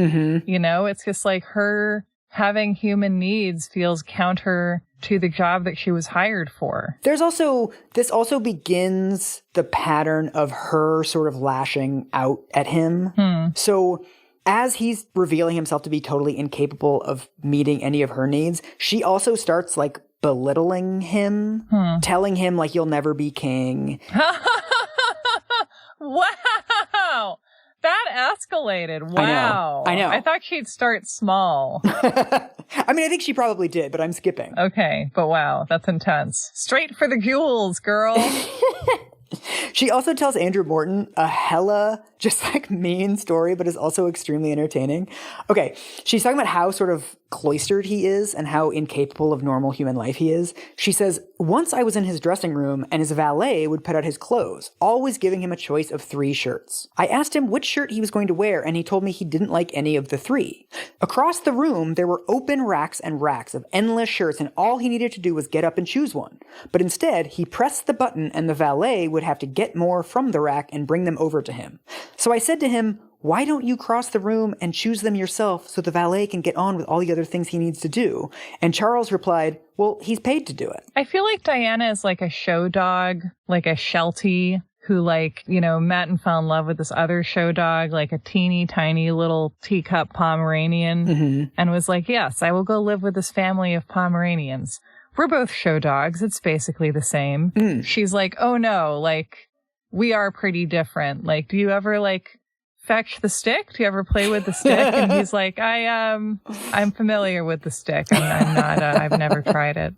You know, it's just like her having human needs feels counter to the job that she was hired for. This also begins the pattern of her sort of lashing out at him. So as he's revealing himself to be totally incapable of meeting any of her needs, she also starts like belittling him, telling him like, you'll never be king. Wow. That escalated. Wow. I know. I thought she'd start small. I mean, I think she probably did, but I'm skipping. Okay, but wow, that's intense. Straight for the jewels, girl. She also tells Andrew Morton a hella just like mean story, but is also extremely entertaining. Okay, she's talking about how sort of cloistered he is and how incapable of normal human life he is. She says, once I was in his dressing room and his valet would put out his clothes, always giving him a choice of 3 shirts. I asked him which shirt he was going to wear, and he told me he didn't like any of the 3. Across the room, there were open racks and racks of endless shirts, and all he needed to do was get up and choose one. But instead, he pressed the button and the valet would have to get more from the rack and bring them over to him. So I said to him, why don't you cross the room and choose them yourself so the valet can get on with all the other things he needs to do? And Charles replied, well, he's paid to do it. I feel like Diana is like a show dog, like a Sheltie, who like, you know, met and fell in love with this other show dog, like a teeny tiny little teacup Pomeranian, and was like, yes, I will go live with this family of Pomeranians. We're both show dogs. It's basically the same. She's like, oh no, like, we are pretty different. Like, do you ever like fetch the stick? Do you ever play with the stick? And he's like, I'm familiar with the stick. I'm not, I've never tried it.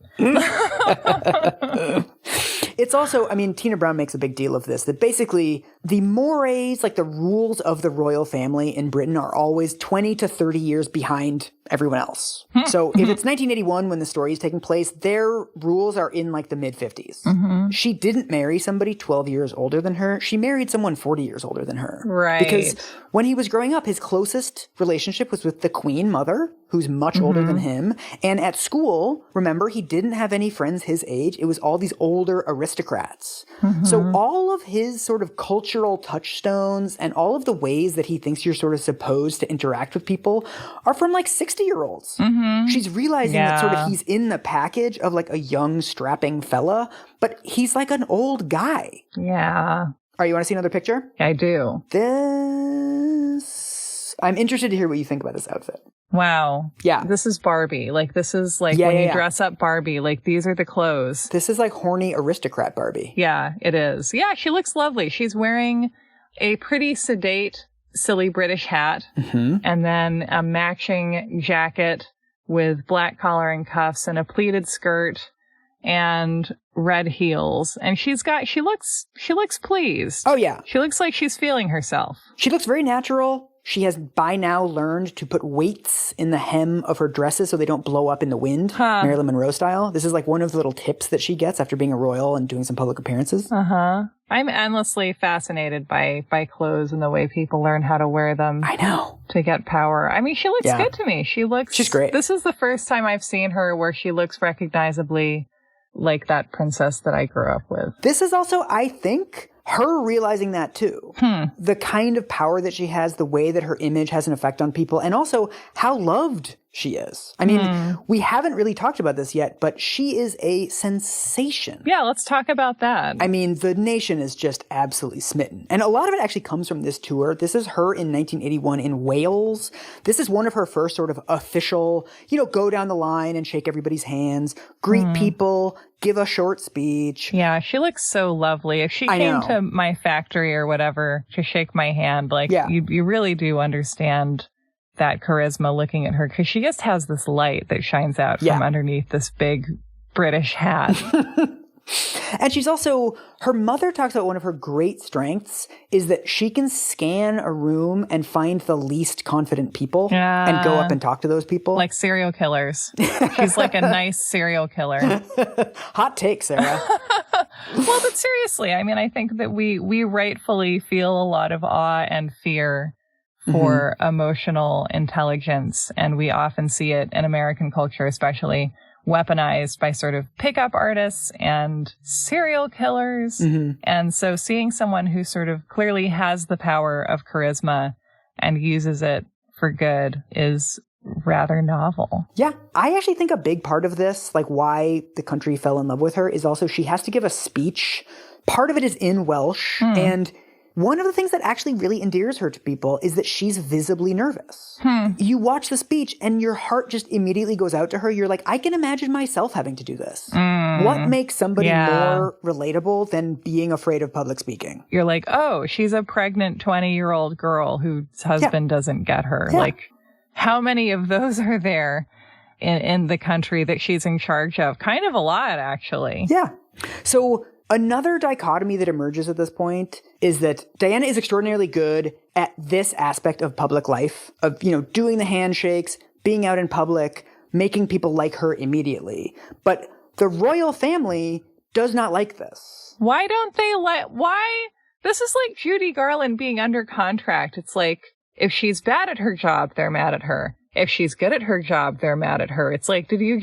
It's also, I mean, Tina Brown makes a big deal of this, that basically the mores, like the rules of the royal family in Britain are always 20 to 30 years behind everyone else. So if it's 1981 when the story is taking place, their rules are in like the mid-50s. She didn't marry somebody 12 years older than her. She married someone 40 years older than her. Right. Because when he was growing up, his closest relationship was with the Queen Mother, who's much older than him. And at school, remember, he didn't have any friends his age. It was all these older aristocrats. So all of his sort of cultural touchstones and all of the ways that he thinks you're sort of supposed to interact with people are from like 60-year-olds. She's realizing that sort of he's in the package of like a young, strapping fella, but he's like an old guy. Yeah. All right, you want to see another picture? I do. I'm interested to hear what you think about this outfit. Wow. Yeah. This is Barbie. Like, this is like when you dress up Barbie, like these are the clothes. This is like horny aristocrat Barbie. Yeah, it is. Yeah, she looks lovely. She's wearing a pretty sedate, silly British hat and then a matching jacket with black collar and cuffs and a pleated skirt and red heels. And she looks pleased. Oh, yeah. She looks like she's feeling herself. She looks very natural. She has by now learned to put weights in the hem of her dresses so they don't blow up in the wind, Marilyn Monroe style. This is like one of the little tips that she gets after being a royal and doing some public appearances. I'm endlessly fascinated by clothes and the way people learn how to wear them. I know. To get power. I mean, she looks good to me. She's great. This is the first time I've seen her where she looks recognizably like that princess that I grew up with. This is also, I think, her realizing that too. The kind of power that she has, the way that her image has an effect on people, and also how loved she is. I mean, we haven't really talked about this yet, but she is a sensation. Yeah, let's talk about that. I mean, the nation is just absolutely smitten. And a lot of it actually comes from this tour. This is her in 1981 in Wales. This is one of her first sort of official, go down the line and shake everybody's hands, greet people, give a short speech. Yeah, she looks so lovely. If she came to my factory or whatever to shake my hand, you really do understand that charisma looking at her, because she just has this light that shines out from underneath this big British hat. And she's also, her mother talks about one of her great strengths is that she can scan a room and find the least confident people and go up and talk to those people. Like serial killers. She's like a nice serial killer. Hot take, Sarah. Well, but seriously, I mean, I think that we rightfully feel a lot of awe and fear for emotional intelligence. And we often see it in American culture, especially weaponized by sort of pickup artists and serial killers. And so seeing someone who sort of clearly has the power of charisma and uses it for good is rather novel. Yeah. I actually think a big part of this, like why the country fell in love with her, is also she has to give a speech. Part of it is in Welsh. And one of the things that actually really endears her to people is that she's visibly nervous. You watch the speech and your heart just immediately goes out to her. You're like, I can imagine myself having to do this. What makes somebody more relatable than being afraid of public speaking? You're like, oh, she's a pregnant 20-year-old girl whose husband doesn't get her. Like, how many of those are there in the country that she's in charge of? Kind of a lot, actually. Yeah. So another dichotomy that emerges at this point is that Diana is extraordinarily good at this aspect of public life, of, doing the handshakes, being out in public, making people like her immediately. But the royal family does not like this. Why don't they why? This is like Judy Garland being under contract. It's like, if she's bad at her job, they're mad at her. If she's good at her job, they're mad at her. It's like, did you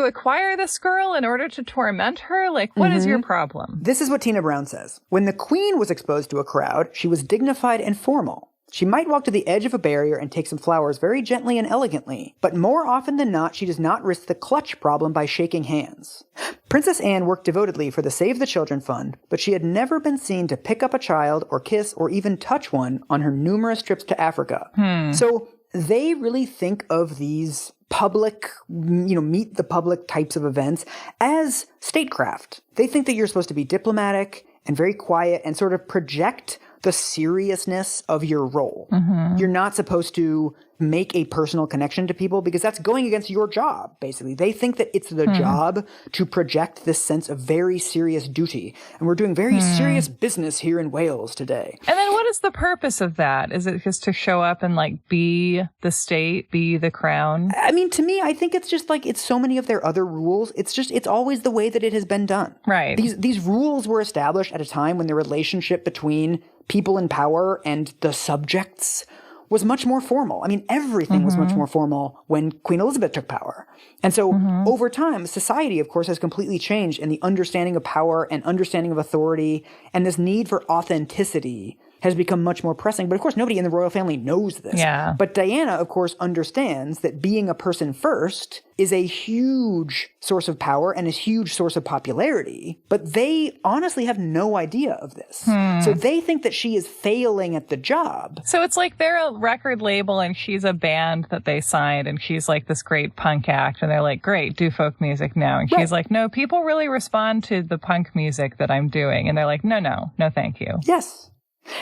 acquire this girl in order to torment her? Like, what is your problem? This is what Tina Brown says. When the queen was exposed to a crowd, she was dignified and formal. She might walk to the edge of a barrier and take some flowers very gently and elegantly, but more often than not, she does not risk the clutch problem by shaking hands. Princess Anne worked devotedly for the Save the Children Fund, but she had never been seen to pick up a child or kiss or even touch one on her numerous trips to Africa. So they really think of these public, meet the public types of events as statecraft. They think that you're supposed to be diplomatic and very quiet and sort of project the seriousness of your role. You're not supposed to make a personal connection to people because that's going against your job, basically. They think that it's the job to project this sense of very serious duty. And we're doing very serious business here in Wales today. And then what is the purpose of that? Is it just to show up and be the state, be the crown? I mean, to me, I think it's just it's so many of their other rules. It's always the way that it has been done. Right. These rules were established at a time when the relationship between people in power and the subjects was much more formal. I mean, everything was much more formal when Queen Elizabeth took power. And so over time, society, of course, has completely changed, and the understanding of power and understanding of authority and this need for authenticity has become much more pressing. But of course, nobody in the royal family knows this. Yeah. But Diana, of course, understands that being a person first is a huge source of power and a huge source of popularity. But they honestly have no idea of this. So they think that she is failing at the job. So it's like they're a record label and she's a band that they signed and she's like this great punk act. And they're like, great, do folk music now. And she's like, no, people really respond to the punk music that I'm doing. And they're like, no, thank you. Yes.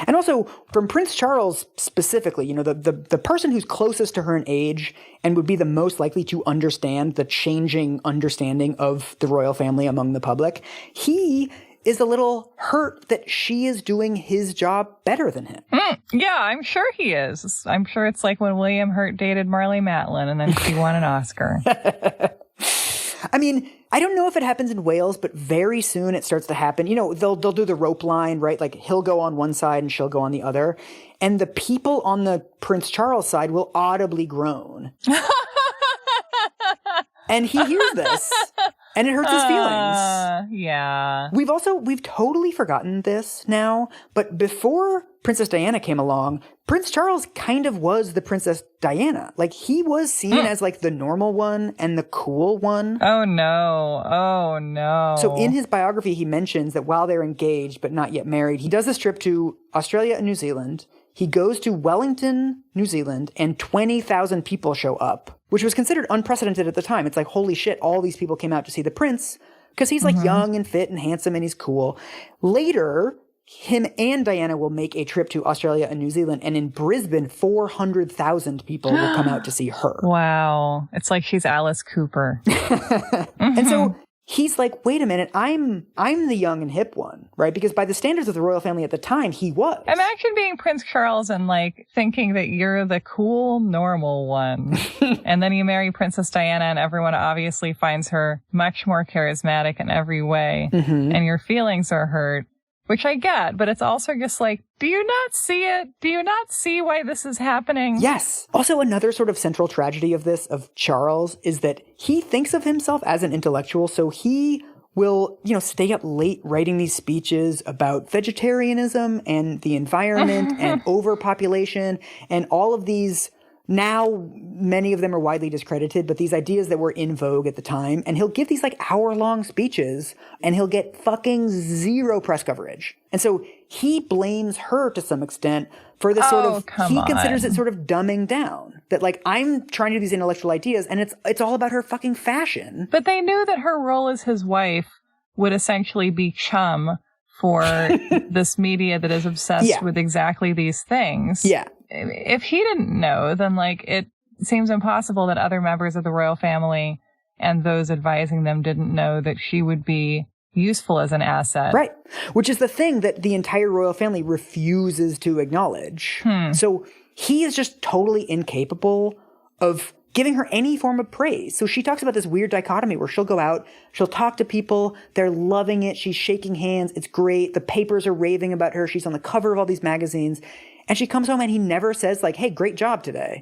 And also, from Prince Charles specifically, the person who's closest to her in age and would be the most likely to understand the changing understanding of the royal family among the public, he is a little hurt that she is doing his job better than him. Yeah, I'm sure he is. I'm sure it's like when William Hurt dated Marlee Matlin and then she won an Oscar. I mean, I don't know if it happens in Wales, but very soon it starts to happen. They'll do the rope line, right? Like he'll go on one side and she'll go on the other. And the people on the Prince Charles side will audibly groan. And he hears this. And it hurts his feelings. Yeah. We've totally forgotten this now, but before Princess Diana came along, Prince Charles kind of was the Princess Diana. Like, he was seen as like the normal one and the cool one. Oh no. So in his biography, he mentions that while they're engaged but not yet married, he does this trip to Australia and New Zealand. He goes to Wellington, New Zealand, and 20,000 people show up, which was considered unprecedented at the time. It's like, holy shit, all these people came out to see the prince because he's like young and fit and handsome and he's cool. Later, him and Diana will make a trip to Australia and New Zealand, and in Brisbane, 400,000 people will come out to see her. Wow. It's like she's Alice Cooper. And so he's like, wait a minute, I'm the young and hip one, right? Because by the standards of the royal family at the time, he was. Imagine being Prince Charles and like thinking that you're the cool, normal one. And then you marry Princess Diana and everyone obviously finds her much more charismatic in every way. And your feelings are hurt. Which I get, but it's also just like, do you not see it? Do you not see why this is happening? Yes. Also, another sort of central tragedy of this, of Charles, is that he thinks of himself as an intellectual, so he will, stay up late writing these speeches about vegetarianism and the environment and overpopulation and all of these. Now, many of them are widely discredited, but these ideas that were in vogue at the time, and he'll give these like hour-long speeches, and he'll get fucking zero press coverage. And so he blames her to some extent for this he considers it sort of dumbing down. That like, I'm trying to do these intellectual ideas, and it's all about her fucking fashion. But they knew that her role as his wife would essentially be chum for this media that is obsessed with exactly these things. Yeah. If he didn't know, then like it seems impossible that other members of the royal family and those advising them didn't know that she would be useful as an asset. Right. Which is the thing that the entire royal family refuses to acknowledge. So he is just totally incapable of giving her any form of praise. So she talks about this weird dichotomy where she'll go out, she'll talk to people, they're loving it, she's shaking hands, it's great, the papers are raving about her, she's on the cover of all these magazines. And she comes home and he never says like, hey, great job today.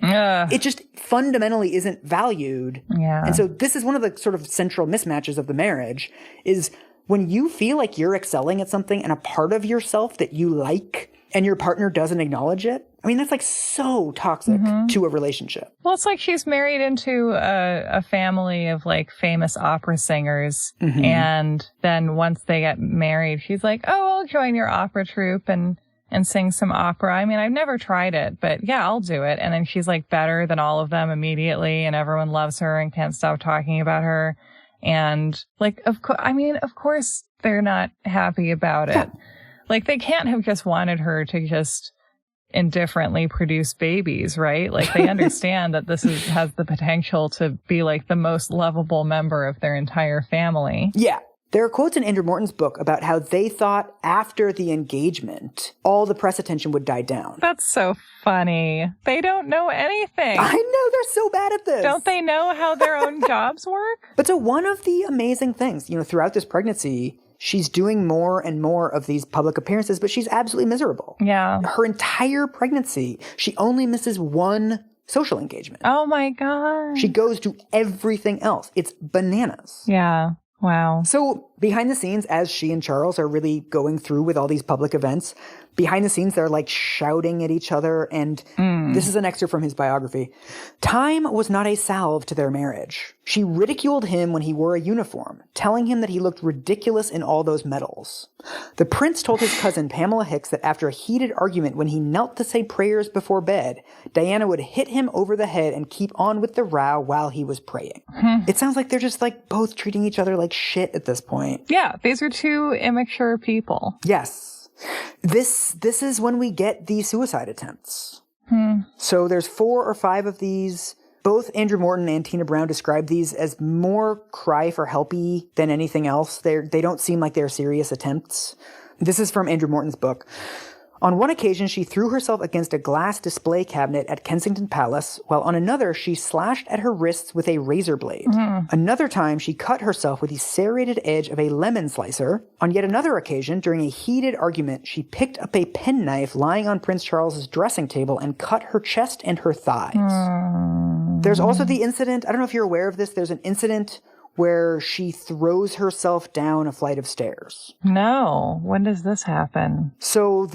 It just fundamentally isn't valued. Yeah. And so this is one of the sort of central mismatches of the marriage is when you feel like you're excelling at something and a part of yourself that you like and your partner doesn't acknowledge it. I mean, that's like so toxic to a relationship. Well, it's like she's married into a family of like famous opera singers. And then once they get married, she's like, oh, I'll join your opera troupe and sing some opera. I mean, I've never tried it, but yeah, I'll do it. And then she's like better than all of them immediately, and everyone loves her and can't stop talking about her. And like, of course they're not happy about it. Yeah. Like, they can't have just wanted her to just indifferently produce babies, right? Like, they understand that this has the potential to be like the most lovable member of their entire family. Yeah. There are quotes in Andrew Morton's book about how they thought after the engagement, all the press attention would die down. That's so funny. They don't know anything. I know, they're so bad at this. Don't they know how their own jobs work? But so one of the amazing things, throughout this pregnancy, she's doing more and more of these public appearances, but she's absolutely miserable. Yeah. Her entire pregnancy, she only misses one social engagement. Oh my God. She goes to everything else. It's bananas. Yeah. Wow. So behind the scenes, as she and Charles are really going through with all these public events, behind the scenes, they're like shouting at each other. And this is an excerpt from his biography. Time was not a salve to their marriage. She ridiculed him when he wore a uniform, telling him that he looked ridiculous in all those medals. The prince told his cousin Pamela Hicks that after a heated argument when he knelt to say prayers before bed, Diana would hit him over the head and keep on with the row while he was praying. It sounds like they're just like both treating each other like shit at this point. Yeah, these are two immature people. Yes. This is when we get the suicide attempts. So there's 4 or 5 of these. Both Andrew Morton and Tina Brown describe these as more cry for helpy than anything else. They don't seem like they're serious attempts. This is from Andrew Morton's book. On one occasion, she threw herself against a glass display cabinet at Kensington Palace, while on another, she slashed at her wrists with a razor blade. Another time, she cut herself with the serrated edge of a lemon slicer. On yet another occasion, during a heated argument, she picked up a penknife lying on Prince Charles's dressing table and cut her chest and her thighs. There's also the incident, I don't know if you're aware of this, there's an incident where she throws herself down a flight of stairs. No. When does this happen? So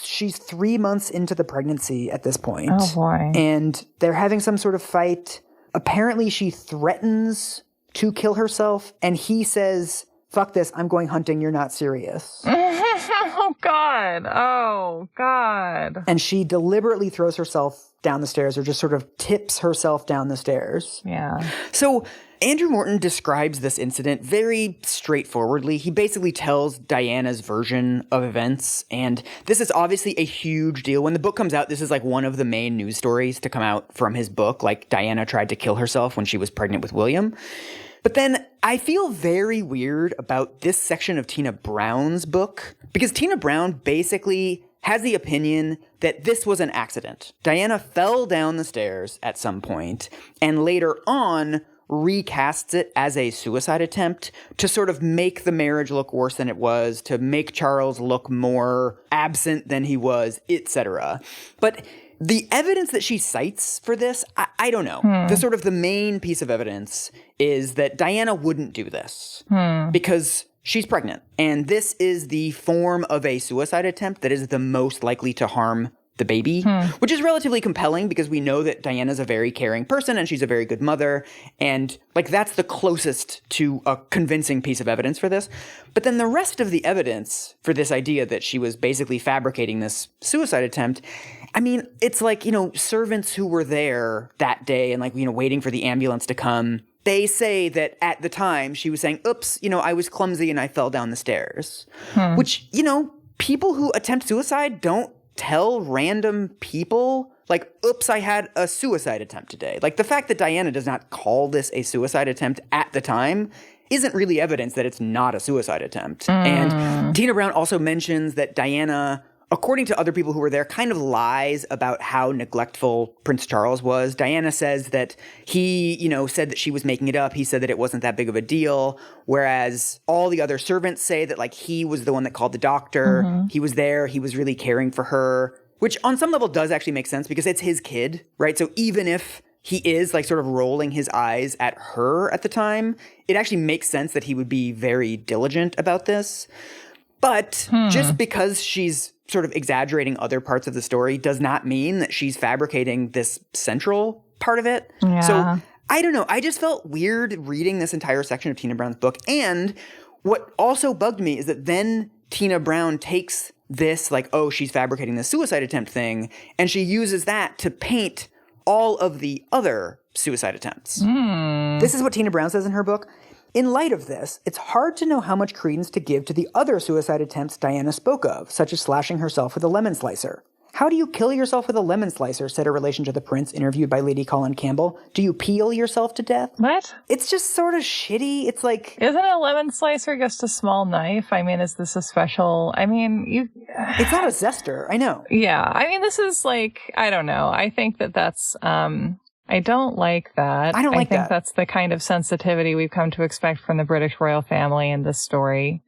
she's 3 months into the pregnancy at this point. Oh, boy. And they're having some sort of fight. Apparently, she threatens to kill herself, and he says, "Fuck this, I'm going hunting, you're not serious." Oh, God. Oh, God. And she deliberately throws herself down the stairs, or just sort of tips herself down the stairs. Yeah. So Andrew Morton describes this incident very straightforwardly. He basically tells Diana's version of events, and this is obviously a huge deal. When the book comes out, this is like one of the main news stories to come out from his book, like Diana tried to kill herself when she was pregnant with William. But then I feel very weird about this section of Tina Brown's book, because Tina Brown basically has the opinion that this was an accident. Diana fell down the stairs at some point, and later on recasts it as a suicide attempt to sort of make the marriage look worse than it was, to make Charles look more absent than he was, etc. But the evidence that she cites for this, I don't know. The sort of the main piece of evidence is that Diana wouldn't do this because she's pregnant. And this is the form of a suicide attempt that is the most likely to harm the baby, which is relatively compelling because we know that Diana's a very caring person and she's a very good mother. And like that's the closest to a convincing piece of evidence for this. But then the rest of the evidence for this idea that she was basically fabricating this suicide attempt, I mean, it's like, servants who were there that day and like, waiting for the ambulance to come. They say that at the time she was saying, oops, I was clumsy and I fell down the stairs, which, people who attempt suicide don't tell random people like, oops, I had a suicide attempt today. Like the fact that Diana does not call this a suicide attempt at the time isn't really evidence that it's not a suicide attempt. And Tina Brown also mentions that Diana, according to other people who were there, kind of lies about how neglectful Prince Charles was. Diana says that he, said that she was making it up. He said that it wasn't that big of a deal. Whereas all the other servants say that like he was the one that called the doctor. He was there. He was really caring for her, which on some level does actually make sense because it's his kid, right? So even if he is like sort of rolling his eyes at her at the time, it actually makes sense that he would be very diligent about this. But just because she's sort of exaggerating other parts of the story does not mean that she's fabricating this central part of it. Yeah. So I don't know. I just felt weird reading this entire section of Tina Brown's book. And what also bugged me is that then Tina Brown takes this like, oh, she's fabricating the suicide attempt thing, and she uses that to paint all of the other suicide attempts. This is what Tina Brown says in her book. In light of this, it's hard to know how much credence to give to the other suicide attempts Diana spoke of, such as slashing herself with a lemon slicer. How do you kill yourself with a lemon slicer, said a relation to the prince interviewed by Lady Cullen Campbell. Do you peel yourself to death? What? It's just sort of shitty. It's like... Isn't a lemon slicer just a small knife? I mean, is this a special... I mean, you... It's not a zester, I know. Yeah, I mean, this is like... I don't know. I think that's... I don't like that. I think that's the kind of sensitivity we've come to expect from the British royal family in this story.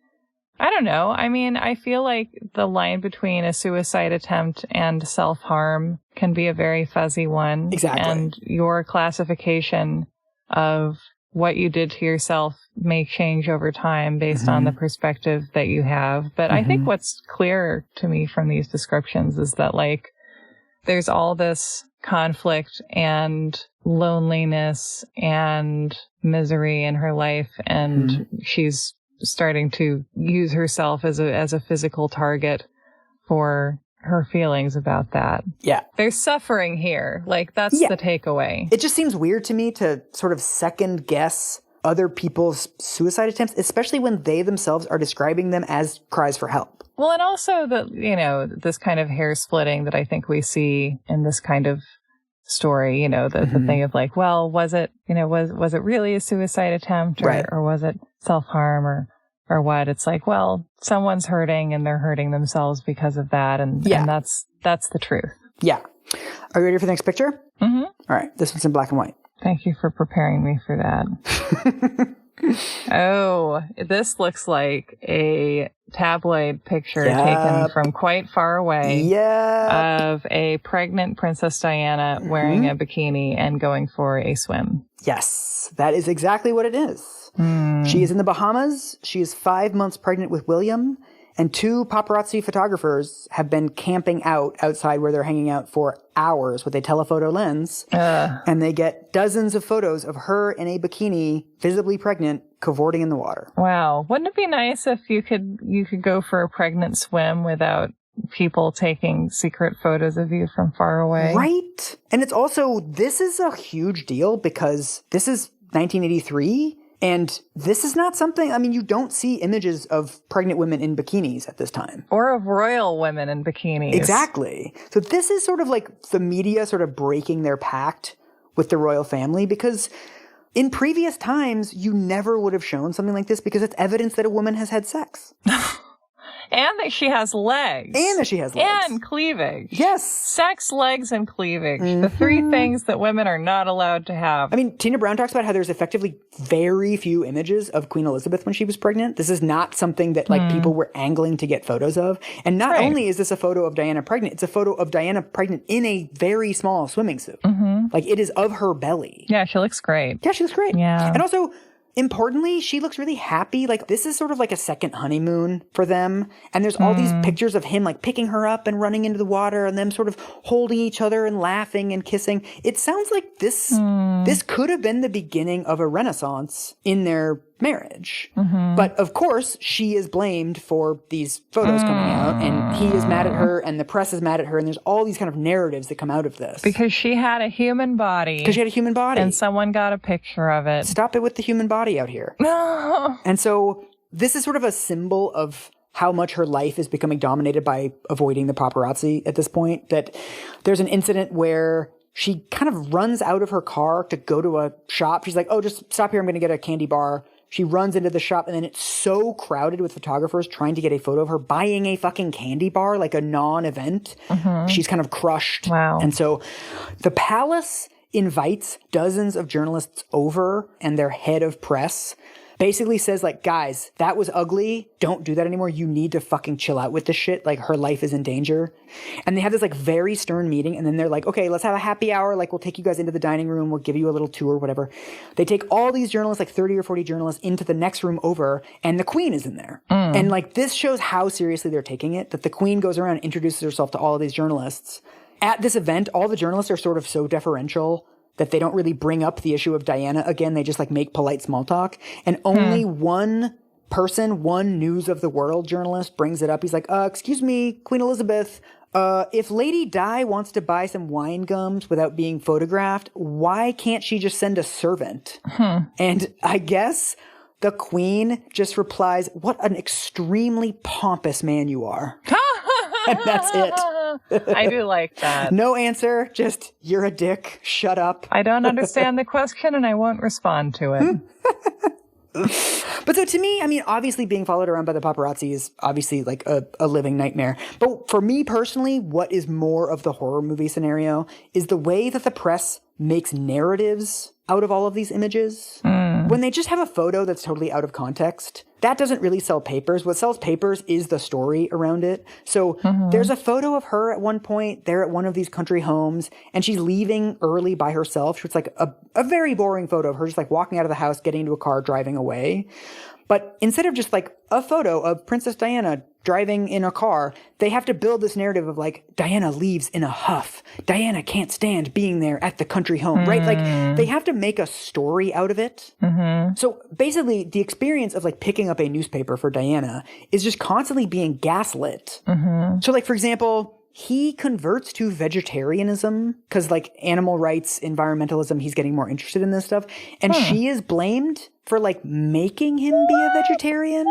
I don't know. I mean, I feel like the line between a suicide attempt and self-harm can be a very fuzzy one. Exactly. And your classification of what you did to yourself may change over time based on the perspective that you have. But I think what's clear to me from these descriptions is that, like, there's all this conflict and loneliness and misery in her life, and she's starting to use herself as a physical target for her feelings about that. Yeah. There's suffering here. Like, that's the takeaway. It just seems weird to me to sort of second guess other people's suicide attempts, especially when they themselves are describing them as cries for help. Well, and also this kind of hair splitting that I think we see in this kind of story, the thing of like, well, was it really a suicide attempt or was it self-harm or what? It's like, well, someone's hurting and they're hurting themselves because of that. And that's the truth. Yeah. Are you ready for the next picture? Mm-hmm. All right. This one's in black and white. Thank you for preparing me for that. Oh, this looks like a tabloid picture taken from quite far away of a pregnant Princess Diana wearing a bikini and going for a swim. Yes, that is exactly what it is. She is in the Bahamas. She is 5 months pregnant with William. And 2 paparazzi photographers have been camping outside where they're hanging out for hours with a telephoto lens. And they get dozens of photos of her in a bikini, visibly pregnant, cavorting in the water. Wow. Wouldn't it be nice if you could go for a pregnant swim without people taking secret photos of you from far away? Right. And it's also, this is a huge deal because this is 1983. And this is not something, I mean, you don't see images of pregnant women in bikinis at this time. Or of royal women in bikinis. Exactly. So this is sort of like the media sort of breaking their pact with the royal family, because in previous times, you never would have shown something like this because it's evidence that a woman has had sex. And that she has legs. And cleavage. Yes. Sex, legs, and cleavage. The 3 things that women are not allowed to have. I mean, Tina Brown talks about how there's effectively very few images of Queen Elizabeth when she was pregnant. This is not something that like people were angling to get photos of. And not only is this a photo of Diana pregnant, it's a photo of Diana pregnant in a very small swimming suit. Like it is of her belly. Yeah, she looks great. Yeah, she looks great. Yeah. And also, importantly, she looks really happy. Like, this is sort of like a second honeymoon for them. And there's all these pictures of him, like, picking her up and running into the water and them sort of holding each other and laughing and kissing. It sounds like this could have been the beginning of a renaissance in their marriage. But, of course, she is blamed for these photos coming out, and he is mad at her, and the press is mad at her, and there's all these kind of narratives that come out of this. Because she had a human body. And someone got a picture of it. Stop it with the human body out here. And so this is sort of a symbol of how much her life is becoming dominated by avoiding the paparazzi at this point. That there's an incident where she kind of runs out of her car to go to a shop. She's like, oh, just stop here. I'm going to get a candy bar. She runs into the shop, and then it's so crowded with photographers trying to get a photo of her buying a fucking candy bar, like a non-event. She's kind of crushed. Wow. And so the palace invites dozens of journalists over, and their head of press basically says, like, guys, that was ugly. Don't do that anymore. You need to fucking chill out with this shit. Like, her life is in danger. And they have this, like, very stern meeting. And then they're like, okay, let's have a happy hour. Like, we'll take you guys into the dining room. We'll give you a little tour, whatever. They take all these journalists, like 30 or 40 journalists, into the next room over. And the queen is in there. And, like, this shows how seriously they're taking it, that the queen goes around and introduces herself to all of these journalists. At this event, all the journalists are sort of so deferential that they don't really bring up the issue of Diana again. They just like make polite small talk. And only one person, one News of the World journalist brings it up. He's like, excuse me, Queen Elizabeth, if Lady Di wants to buy some wine gums without being photographed, why can't she just send a servant? And I guess the queen just replies, what an extremely pompous man you are. And that's it. I do like that. No answer, just, you're a dick, shut up. I don't understand the question and I won't respond to it. But so to me, I mean, obviously being followed around by the paparazzi is obviously like a living nightmare. But for me personally, what is more of the horror movie scenario is the way that the press makes narratives out of all of these images. When they just have a photo that's totally out of context, that doesn't really sell papers. What sells papers is the story around it. So there's a photo of her at one point there at one of these country homes, and she's leaving early by herself. It's like a very boring photo of her just like walking out of the house, getting into a car, driving away. But instead of just like a photo of Princess Diana driving in a car, they have to build this narrative of like, Diana leaves in a huff. Diana can't stand being there at the country home, right? Like they have to make a story out of it. So basically the experience of like picking up a newspaper for Diana is just constantly being gaslit. So like, for example, he converts to vegetarianism because like animal rights, environmentalism, he's getting more interested in this stuff. And she is blamed for like making him be a vegetarian,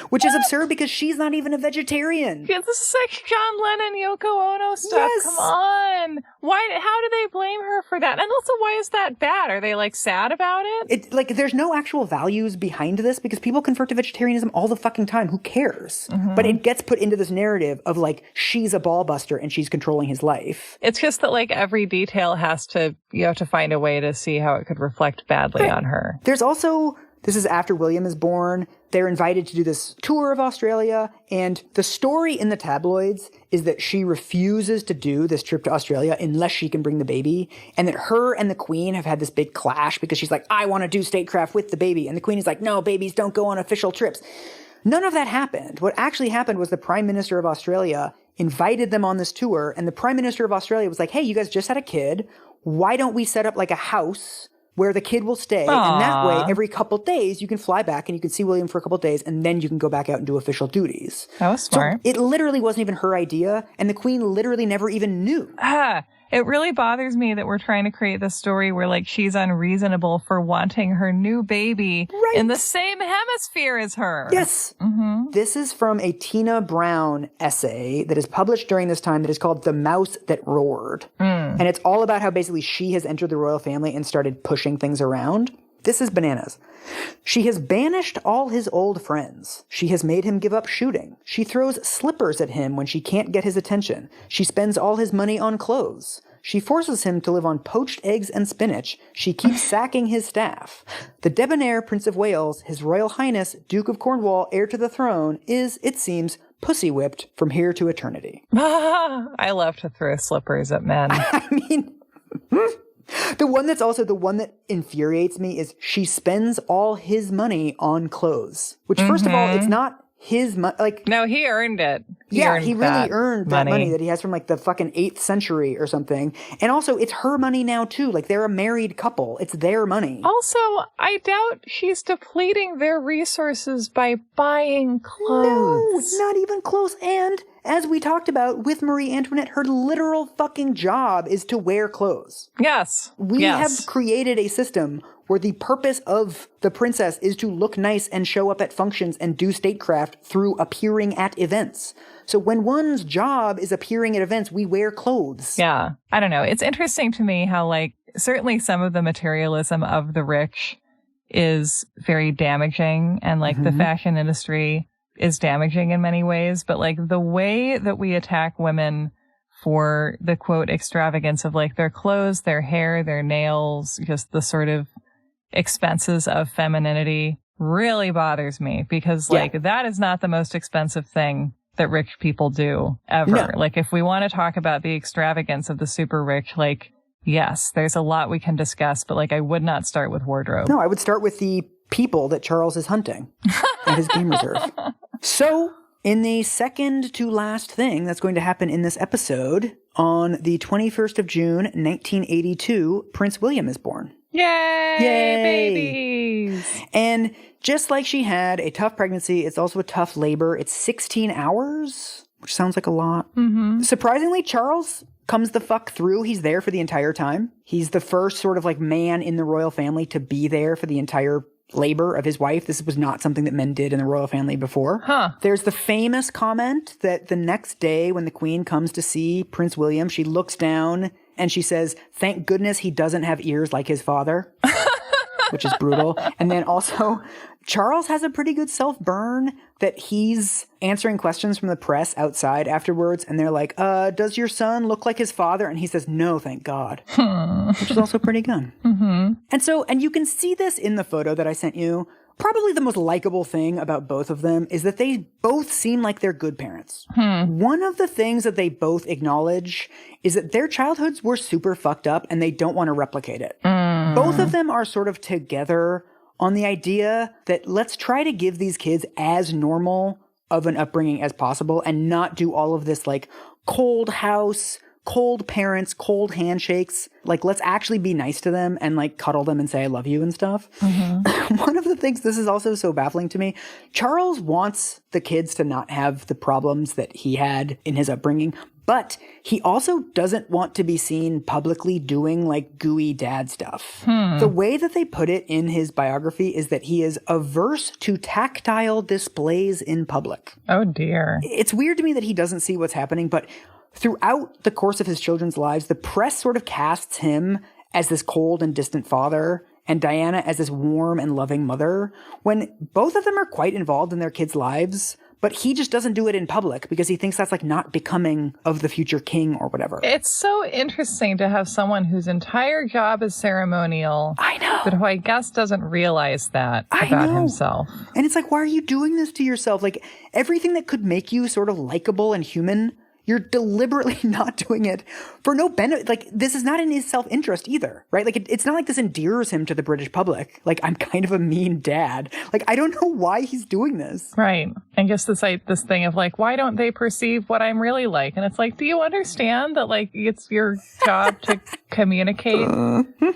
which is absurd because she's not even a vegetarian. Yeah, this is like John Lennon, Yoko Ono stuff. Yes. Come on. Why? How do they blame her for that? And also, why is that bad? Are they like sad about it? It like there's no actual values behind this because people convert to vegetarianism all the fucking time. Who cares? But it gets put into this narrative of like she's a ball buster and she's controlling his life. It's just that like every detail has to, you have to find a way to see how it could reflect badly on her. There's also This is after William is born. They're invited to do this tour of Australia. And the story in the tabloids is that she refuses to do this trip to Australia unless she can bring the baby. And that her and the Queen have had this big clash because she's like, I want to do statecraft with the baby. And the Queen is like, no, babies don't go on official trips. None of that happened. What actually happened was the Prime Minister of Australia invited them on this tour. And the Prime Minister of Australia was like, hey, you guys just had a kid. Why don't we set up like a house where the kid will stay? Aww. And that way, every couple days, you can fly back and you can see William for a couple days, and then you can go back out and do official duties. That was smart. So it literally wasn't even her idea, and the Queen literally never even knew. It really bothers me that we're trying to create this story where, like, she's unreasonable for wanting her new baby in the same hemisphere as her. Yes. Mm-hmm. This is from a Tina Brown essay that is published during this time that is called The Mouse That Roared. And it's all about how basically she has entered the royal family and started pushing things around. This is bananas. She has banished all his old friends. She has made him give up shooting. She throws slippers at him when she can't get his attention. She spends all his money on clothes. She forces him to live on poached eggs and spinach. She keeps sacking his staff. The debonair Prince of Wales, His Royal Highness, Duke of Cornwall, heir to the throne, is, it seems, pussy whipped from here to eternity. I love to throw slippers at men. I mean... The one that's also the one that infuriates me is she spends all his money on clothes. Which, first of all, it's not his money. Like, no, he earned it. He really earned that money that he has from like the fucking 8th century or something. And also, it's her money now too. Like, they're a married couple. It's their money. Also, I doubt she's depleting their resources by buying clothes. No, not even close. And as we talked about with Marie Antoinette, her literal fucking job is to wear clothes. Yes. We have created a system where the purpose of the princess is to look nice and show up at functions and do statecraft through appearing at events. So when one's job is appearing at events, we wear clothes. Yeah. I don't know. It's interesting to me how, like, certainly some of the materialism of the rich is very damaging, and like the fashion industry is damaging in many ways, but like the way that we attack women for the quote extravagance of like their clothes, their hair, their nails, just the sort of expenses of femininity really bothers me, because like that is not the most expensive thing that rich people do ever. No. Like, if we want to talk about the extravagance of the super rich, like, yes, there's a lot we can discuss, but like I would not start with wardrobe. No, I would start with the people that Charles is hunting at his game reserve. So, in the second to last thing that's going to happen in this episode, on the 21st of June, 1982, Prince William is born. Yay! Babies! And just like she had a tough pregnancy, it's also a tough labor. It's 16 hours, which sounds like a lot. Mm-hmm. Surprisingly, Charles comes the fuck through. He's there for the entire time. He's the first sort of like man in the royal family to be there for the entire labor of his wife. This was not something that men did in the royal family before. There's the famous comment that the next day when the Queen comes to see Prince William, she looks down and she says, "Thank goodness he doesn't have ears like his father," which is brutal. And then also, Charles has a pretty good self-burn that he's answering questions from the press outside afterwards, and they're like, does your son look like his father? And he says, no, thank God. Which is also pretty good. Mm-hmm. And you can see this in the photo that I sent you. Probably the most likable thing about both of them is that they both seem like they're good parents. One of the things that they both acknowledge is that their childhoods were super fucked up and they don't want to replicate it. Both of them are sort of together on the idea that let's try to give these kids as normal of an upbringing as possible and not do all of this like cold house, cold parents, cold handshakes. Like, let's actually be nice to them and like cuddle them and say, I love you and stuff. One of the things, this is also so baffling to me, Charles wants the kids to not have the problems that he had in his upbringing, but he also doesn't want to be seen publicly doing like gooey dad stuff. The way that they put it in his biography is that he is averse to tactile displays in public. Oh dear. It's weird to me that he doesn't see what's happening, but throughout the course of his children's lives, the press sort of casts him as this cold and distant father and Diana as this warm and loving mother, when both of them are quite involved in their kids' lives, but he just doesn't do it in public because he thinks that's like not becoming of the future king or whatever. It's so interesting to have someone whose entire job is ceremonial. I know. But who I guess doesn't realize that about himself. And it's like, why are you doing this to yourself? Like, everything that could make you sort of likable and human, you're deliberately not doing it for no benefit. Like, this is not in his self-interest either, right? Like, it's not like this endears him to the British public. Like, I'm kind of a mean dad. Like, I don't know why he's doing this. Right. And just this thing of like, why don't they perceive what I'm really like? And it's like, do you understand that like it's your job to communicate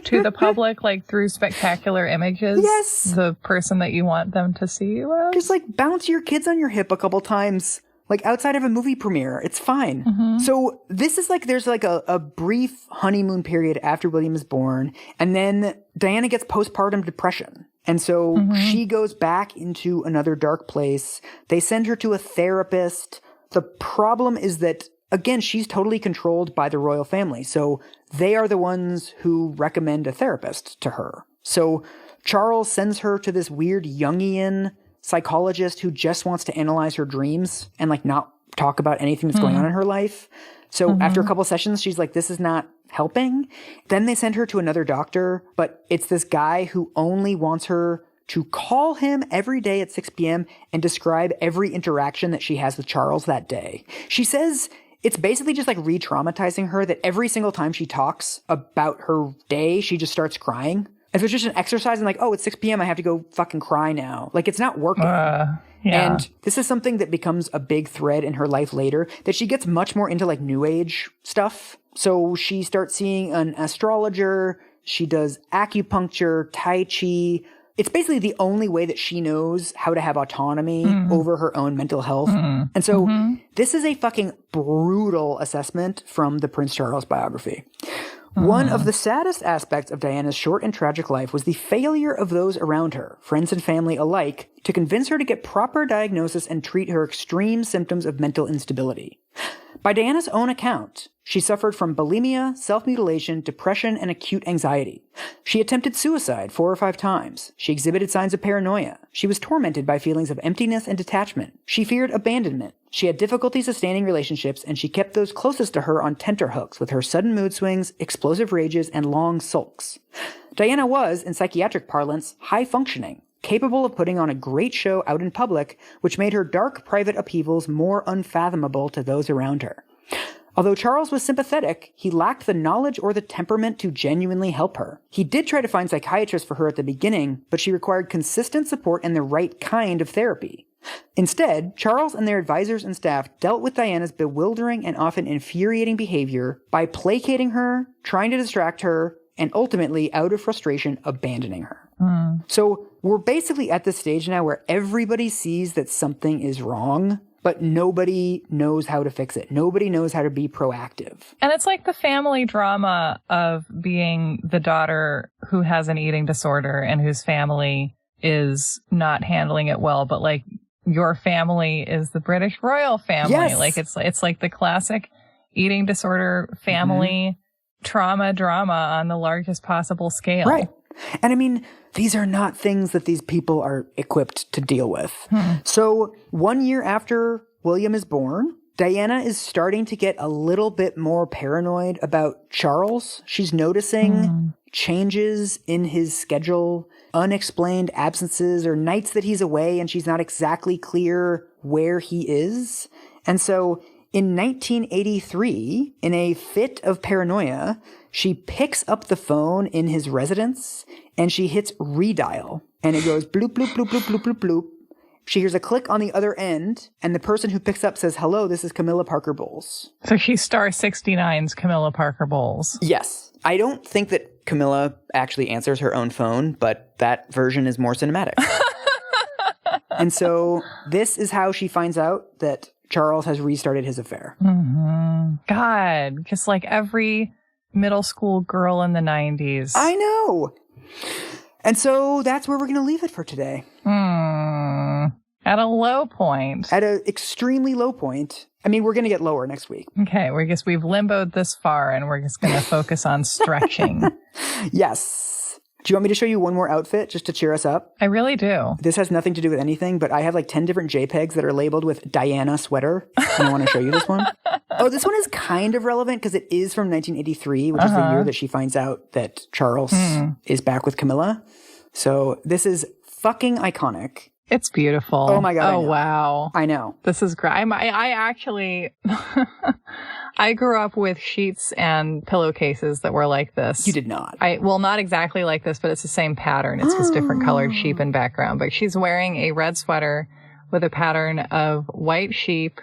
to the public, like through spectacular images? Yes. The person that you want them to see you as? Just like bounce your kids on your hip a couple times. Like outside of a movie premiere, it's fine. Mm-hmm. So this is like, there's like a brief honeymoon period after William is born. And then Diana gets postpartum depression. And so she goes back into another dark place. They send her to a therapist. The problem is that, again, she's totally controlled by the royal family. So they are the ones who recommend a therapist to her. So Charles sends her to this weird Jungian psychologist who just wants to analyze her dreams and like not talk about anything that's going on in her life. So after a couple sessions, she's like, this is not helping. Then they send her to another doctor, but it's this guy who only wants her to call him every day at 6 p.m. and describe every interaction that she has with Charles that day. She says it's basically just like re-traumatizing her that every single time she talks about her day, she just starts crying. If it's just an exercise and like, oh, it's 6 p.m., I have to go fucking cry now. Like, it's not working. Yeah. And this is something that becomes a big thread in her life later, that she gets much more into like new age stuff. So she starts seeing an astrologer. She does acupuncture, tai chi. It's basically the only way that she knows how to have autonomy over her own mental health. And so this is a fucking brutal assessment from the Prince Charles biography. One of the saddest aspects of Diana's short and tragic life was the failure of those around her, friends and family alike, to convince her to get proper diagnosis and treat her extreme symptoms of mental instability. By Diana's own account, she suffered from bulimia, self-mutilation, depression, and acute anxiety. She attempted suicide 4 or 5 times. She exhibited signs of paranoia. She was tormented by feelings of emptiness and detachment. She feared abandonment. She had difficulty sustaining relationships, and she kept those closest to her on tenterhooks with her sudden mood swings, explosive rages, and long sulks. Diana was, in psychiatric parlance, high-functioning, capable of putting on a great show out in public, which made her dark private upheavals more unfathomable to those around her. Although Charles was sympathetic, he lacked the knowledge or the temperament to genuinely help her. He did try to find psychiatrists for her at the beginning, but she required consistent support and the right kind of therapy. Instead, Charles and their advisors and staff dealt with Diana's bewildering and often infuriating behavior by placating her, trying to distract her, and ultimately, out of frustration, abandoning her. So we're basically at this stage now where everybody sees that something is wrong, but nobody knows how to fix it. Nobody knows how to be proactive. And it's like the family drama of being the daughter who has an eating disorder and whose family is not handling it well, but like your family is the British royal family. Yes. Like it's like the classic eating disorder family trauma drama on the largest possible scale. Right. And I mean, these are not things that these people are equipped to deal with. So 1 year after William is born, Diana is starting to get a little bit more paranoid about Charles. She's noticing changes in his schedule, unexplained absences or nights that he's away and she's not exactly clear where he is. And so in 1983, in a fit of paranoia, she picks up the phone in his residence and she hits redial. And it goes bloop, bloop, bloop, bloop, bloop, bloop, bloop. She hears a click on the other end, and the person who picks up says, "Hello, this is Camilla Parker Bowles." So she's star 69's Camilla Parker Bowles. Yes. I don't think that Camilla actually answers her own phone, but that version is more cinematic. And so this is how she finds out that Charles has restarted his affair. God, just like every middle school girl in the 90s. I know. And so that's where we're going to leave it for today. At a low point. At an extremely low point. I mean, we're going to get lower next week. Okay, we've limboed this far and we're just going to focus on stretching. Yes. Do you want me to show you one more outfit just to cheer us up? I really do. This has nothing to do with anything, but I have like 10 different JPEGs that are labeled with Diana sweater. And I want to show you this one. Oh, this one is kind of relevant because it is from 1983, which is the year that she finds out that Charles is back with Camilla. So this is fucking iconic. It's beautiful. Oh my God. Oh, wow. I know. This is great. I actually, I grew up with sheets and pillowcases that were like this. You did not. Well, not exactly like this, but it's the same pattern. It's just different colored sheep in background. But she's wearing a red sweater with a pattern of white sheep,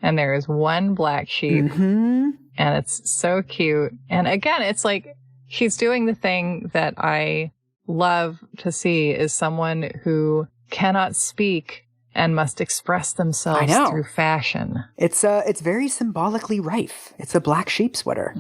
and there is one black sheep, and it's so cute. And again, it's like she's doing the thing that I love to see is someone who cannot speak and must express themselves through fashion. It's very symbolically rife. It's a black sheep sweater.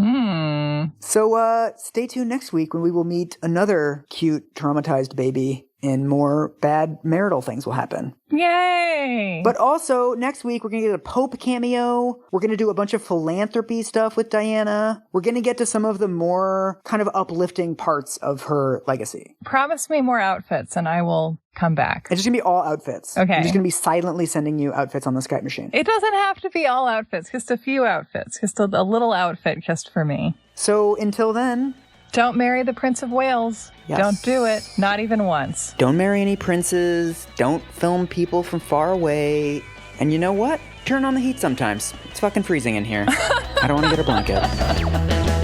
So stay tuned next week when we will meet another cute, traumatized baby and more bad marital things will happen. Yay! But also, next week, we're going to get a Pope cameo. We're going to do a bunch of philanthropy stuff with Diana. We're going to get to some of the more kind of uplifting parts of her legacy. Promise me more outfits and I will come back. It's just going to be all outfits. Okay. I'm just going to be silently sending you outfits on the Skype machine. It doesn't have to be all outfits, just a few outfits, just a little outfit just for me. So until then... Don't marry the Prince of Wales. Yes. Don't do it. Not even once. Don't marry any princes. Don't film people from far away. And you know what? Turn on the heat sometimes. It's fucking freezing in here. I don't want to get a blanket.